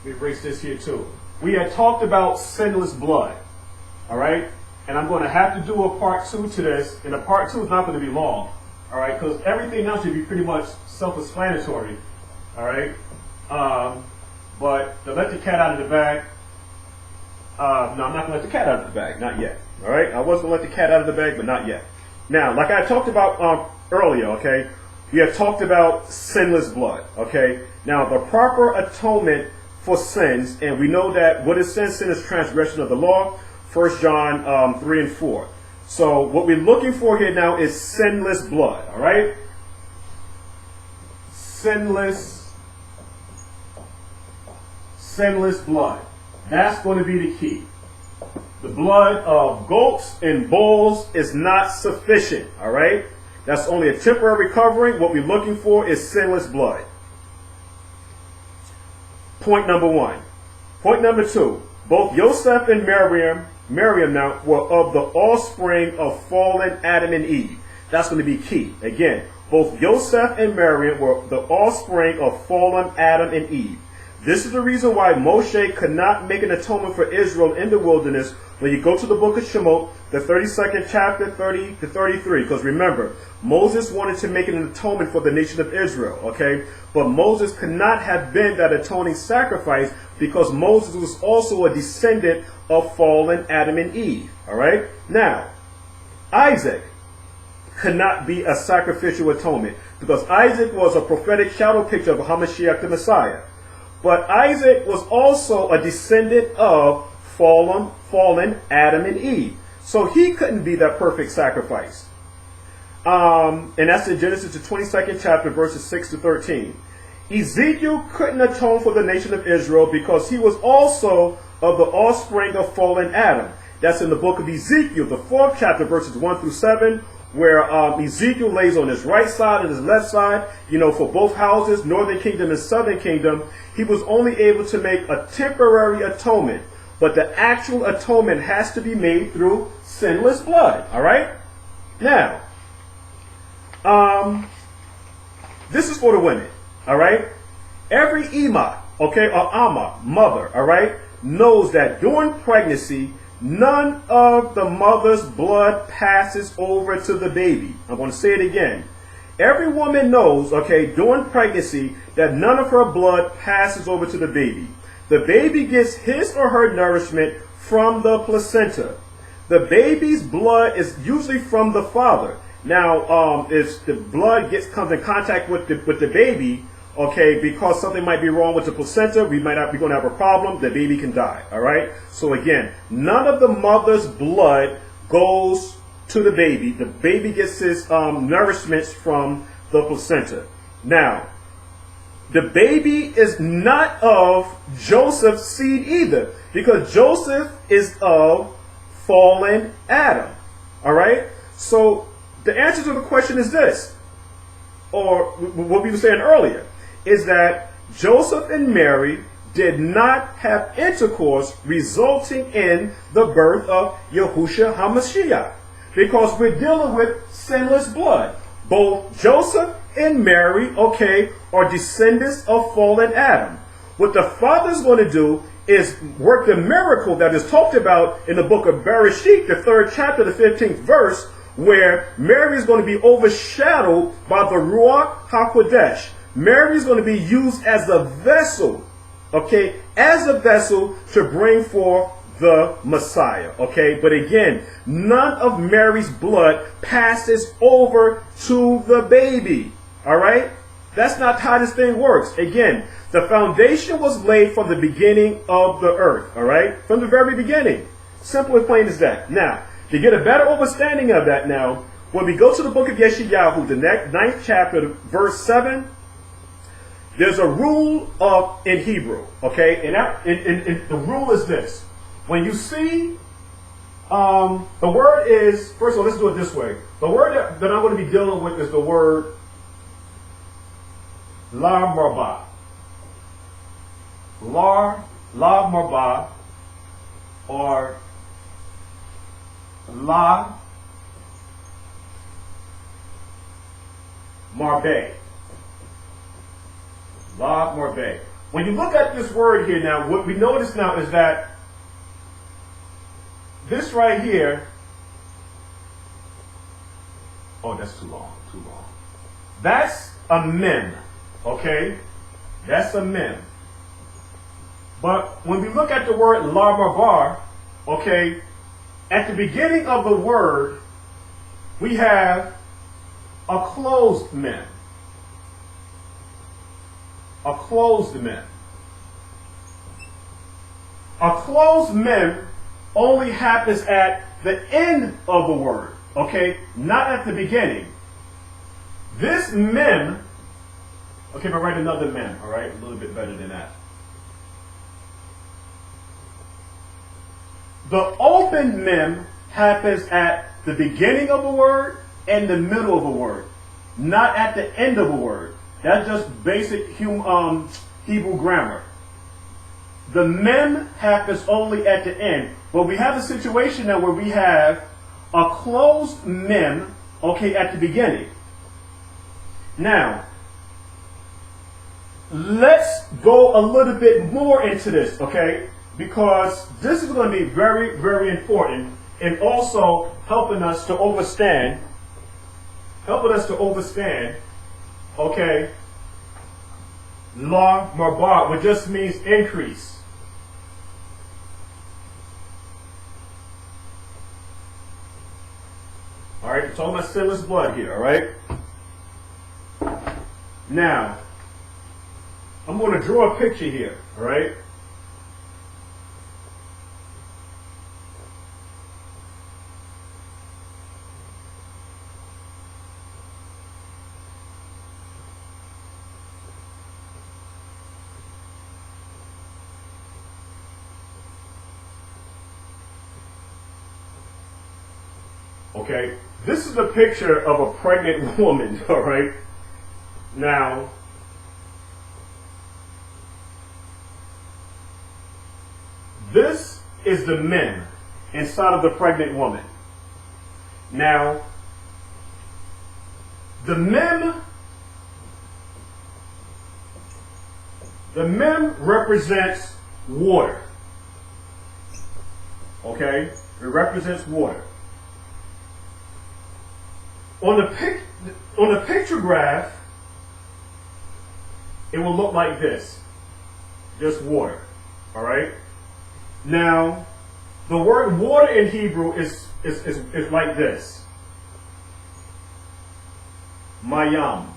me erase this here too. We had talked about sinless blood, all right? And I'm going to have to do a part 2 to this, and the part 2 is not going to be long, all right? Because everything else should be pretty much self-explanatory, all right? But to let the cat out of the bag, no, I'm not going to let the cat out of the bag, not yet, all right? I was going to let the cat out of the bag, but not yet. Now, like I talked about earlier, okay, we have talked about sinless blood, okay? Now, the proper atonement for sins, and we know that what is sin? Sin is transgression of the law, 1 John 3 and 4. So what we're looking for here now is sinless blood, all right? sinless blood. That's going to be the key. The blood of goats and bulls is not sufficient, all right? That's only a temporary covering. What we're looking for is sinless blood. Point number one. Point number two. Both Joseph and Miriam now were of the offspring of fallen Adam and Eve. That's going to be key. Again, both Joseph and Miriam were the offspring of fallen Adam and Eve. This is the reason why Moshe could not make an atonement for Israel in the wilderness. When you go to the book of Shemot, the 32nd chapter, 30 to 33, because remember, Moses wanted to make an atonement for the nation of Israel, okay? But Moses could not have been that atoning sacrifice because Moses was also a descendant of fallen Adam and Eve, all right? Now, Isaac could not be a sacrificial atonement because Isaac was a prophetic shadow picture of HaMashiach the Messiah. But Isaac was also a descendant of fallen Adam and Eve. So he couldn't be that perfect sacrifice. And that's in Genesis the 22nd chapter, verses 6 to 13. Ezekiel couldn't atone for the nation of Israel because he was also of the offspring of fallen Adam. That's in the book of Ezekiel, the 4th chapter, verses 1 through 7, where Ezekiel lays on his right side and his left side, for both houses, northern kingdom and southern kingdom. He was only able to make a temporary atonement, but the actual atonement has to be made through sinless blood, all right? Now, this is for the women, all right? Every Ima, okay, or Amma, mother, all right, knows that during pregnancy, none of the mother's blood passes over to the baby. I'm going to say it again. Every woman knows, okay, during pregnancy, that none of her blood passes over to the baby. The baby gets his or her nourishment from the placenta. The baby's blood is usually from the father. Now, if the blood comes in contact with the baby, okay, because something might be wrong with the placenta, we might not be going to have a problem, the baby can die, all right? So again, none of the mother's blood goes to the baby. The baby gets his nourishments from the placenta. Now, the baby is not of Joseph's seed either, because Joseph is of fallen Adam, all right? So the answer to the question is this, or what we were saying earlier, is that Joseph and Mary did not have intercourse, resulting in the birth of Yahusha HaMashiach, because we're dealing with sinless blood. Both Joseph and Mary, okay, are descendants of fallen Adam. What the Father's going to do is work the miracle that is talked about in the book of Bereshit, the 3rd chapter, the 15th verse, where Mary is going to be overshadowed by the Ruach HaKodesh. Mary is going to be used as a vessel, okay, as a vessel to bring forth the Messiah, okay? But again, none of Mary's blood passes over to the baby, all right? That's not how this thing works. Again, the foundation was laid from the beginning of the earth, all right? From the very beginning. Simple and plain as that. Now, to get a better understanding of that now, when we go to the book of Yeshayahu, the 9th chapter, verse 7, there's a rule in Hebrew, okay? And the rule is this. When you see, the word is, first of all, let's do it this way. The word that I'm going to be dealing with is the word la marba. La marba, or la marbe. La marbe. When you look at this word here now, what we notice now is that this right here, oh, that's too long. That's a mem, okay? That's a mem. But when we look at the word la marbar, okay, at the beginning of the word, we have a closed mem. A closed mem. A closed mem only happens at the end of the word, okay? Not at the beginning. This mem Okay, but write another mem, all right? A little bit better than that. The open mem happens at the beginning of a word and the middle of a word, not at the end of a word. That's just basic Hebrew grammar. The mem happens only at the end. But we have a situation now where we have a closed mem, okay, at the beginning. Now, let's go a little bit more into this, okay? Because this is going to be very, very important and also helping us to understand, okay, la marbar, which just means increase. All right, it's all about sinless blood here, all right? Now, I'm going to draw a picture here, all right? Okay, this is a picture of a pregnant woman, all right? Now, this is the mem inside of the pregnant woman. Now, the mem represents water. Okay? It represents water. On the picture graph, it will look like this. Just water. All right? Now, the word water in Hebrew is like this. Mayam.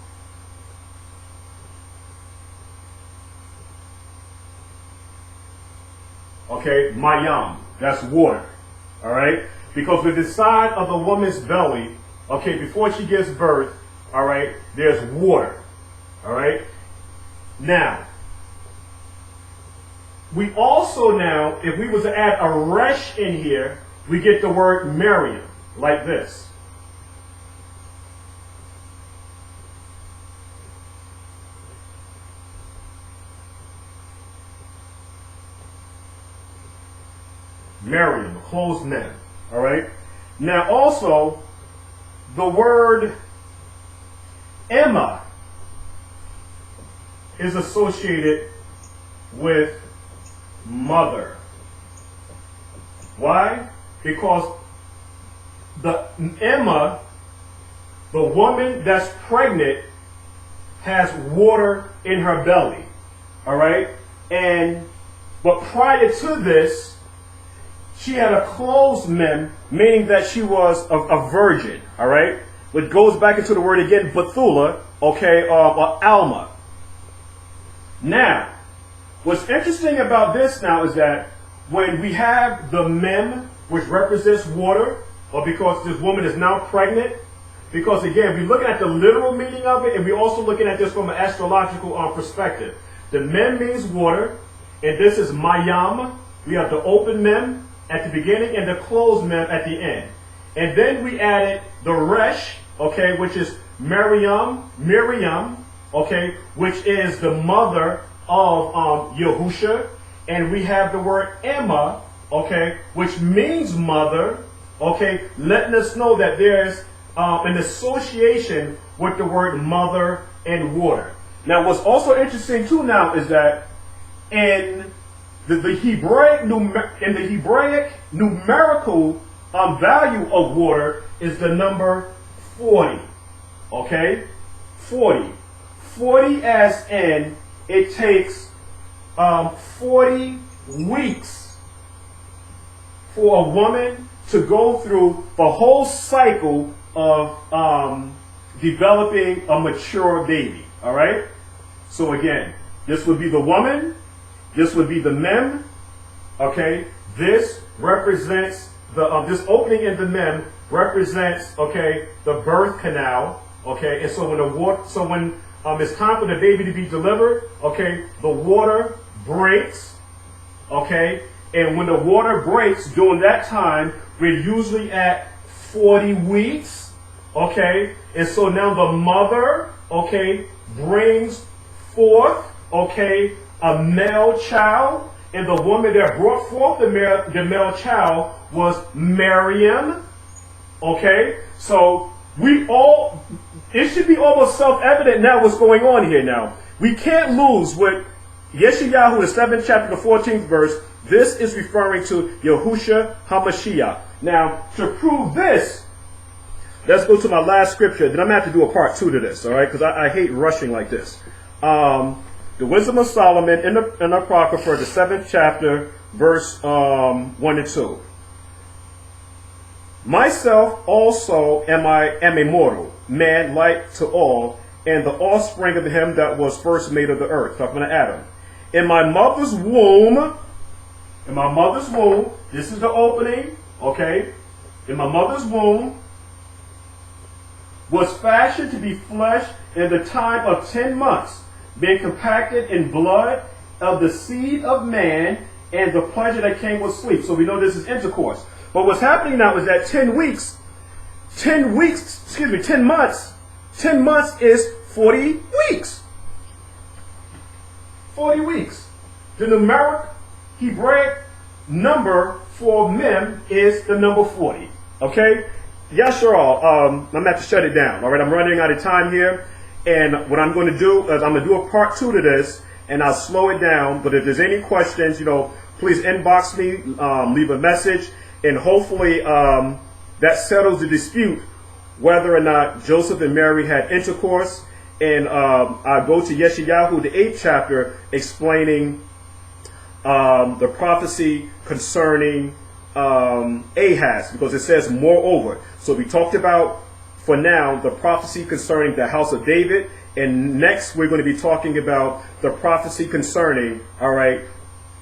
Okay, mayam. That's water. All right? Because with the side of the woman's belly, okay, before she gives birth, all right, there's water. All right? Now, we also now, if we was to add a resh in here, we get the word Miriam, like this. Miriam, closed mem. All right? Now also, the word Emma is associated with mother. Why? Because the Emma, the woman that's pregnant, has water in her belly. All right? But prior to this, she had a closed mem, meaning that she was a virgin. All right? Which goes back into the word again, Bethula, okay, or Alma. Now, what's interesting about this now is that when we have the mem, which represents water, or because this woman is now pregnant, because again, we're looking at the literal meaning of it, and we're also looking at this from an astrological perspective. The mem means water, and this is mayam. We have the open mem at the beginning and the closed mem at the end. And then we added the resh, okay, which is Miriam, okay, which is the mother of Yahusha. And we have the word Emma, okay, which means mother, okay, letting us know that there's an association with the word mother and water. Now, what's also interesting too now is that in the Hebraic numerical value of water is the number 40. Okay? 40. 40 as in it takes 40 weeks for a woman to go through the whole cycle of developing a mature baby. All right? So again, this would be the woman. This would be the mem. Okay? This represents this opening in the mem represents, okay, the birth canal. Okay? And so when it's time for the baby to be delivered, okay, the water breaks, okay, and when the water breaks during that time, we're usually at 40 weeks, okay, and so now the mother, okay, brings forth, okay, a male child, and the woman that brought forth the male child was Miriam, okay, so it should be almost self-evident now what's going on here now. We can't lose what Yeshayahu, the 7th chapter, the 14th verse, this is referring to Yahusha HaMashiach. Now, to prove this, let's go to my last scripture. Then I'm going to have to do a part 2 to this, all right? Because I hate rushing like this. The Wisdom of Solomon in the Apocrypha, the 7th chapter, verse 1 and 2. Myself also am a mortal, man like to all, and the offspring of him that was first made of the earth. Talking about Adam. In my mother's womb, this is the opening, okay? In my mother's womb was fashioned to be flesh in the time of 10 months, being compacted in blood of the seed of man and the pleasure that came with sleep. So we know this is intercourse. But what's happening now is that 10 months is 40 weeks. 40 weeks. The numeric Hebraic number for Mem is the number 40. Okay? Yashra'al, I'm going to have to shut it down. All right, I'm running out of time here. And what I'm going to do is I'm going to do a part 2 to this, and I'll slow it down. But if there's any questions, please inbox me, leave a message, and hopefully that settles the dispute whether or not Joseph and Mary had intercourse. And I go to Yeshayahu, the 8th chapter, explaining the prophecy concerning Ahaz, because it says moreover. So we talked about, for now, the prophecy concerning the house of David, and next we're going to be talking about the prophecy concerning, all right,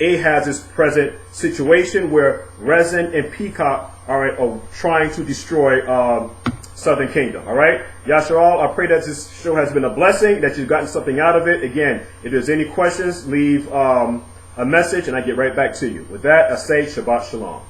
Ahaz's present situation where Rezin and Peacock, all right, are trying to destroy Southern Kingdom, all right? Yashra'al, I pray that this show has been a blessing, that you've gotten something out of it. Again, if there's any questions, leave a message and I get right back to you. With that, I say Shabbat Shalom.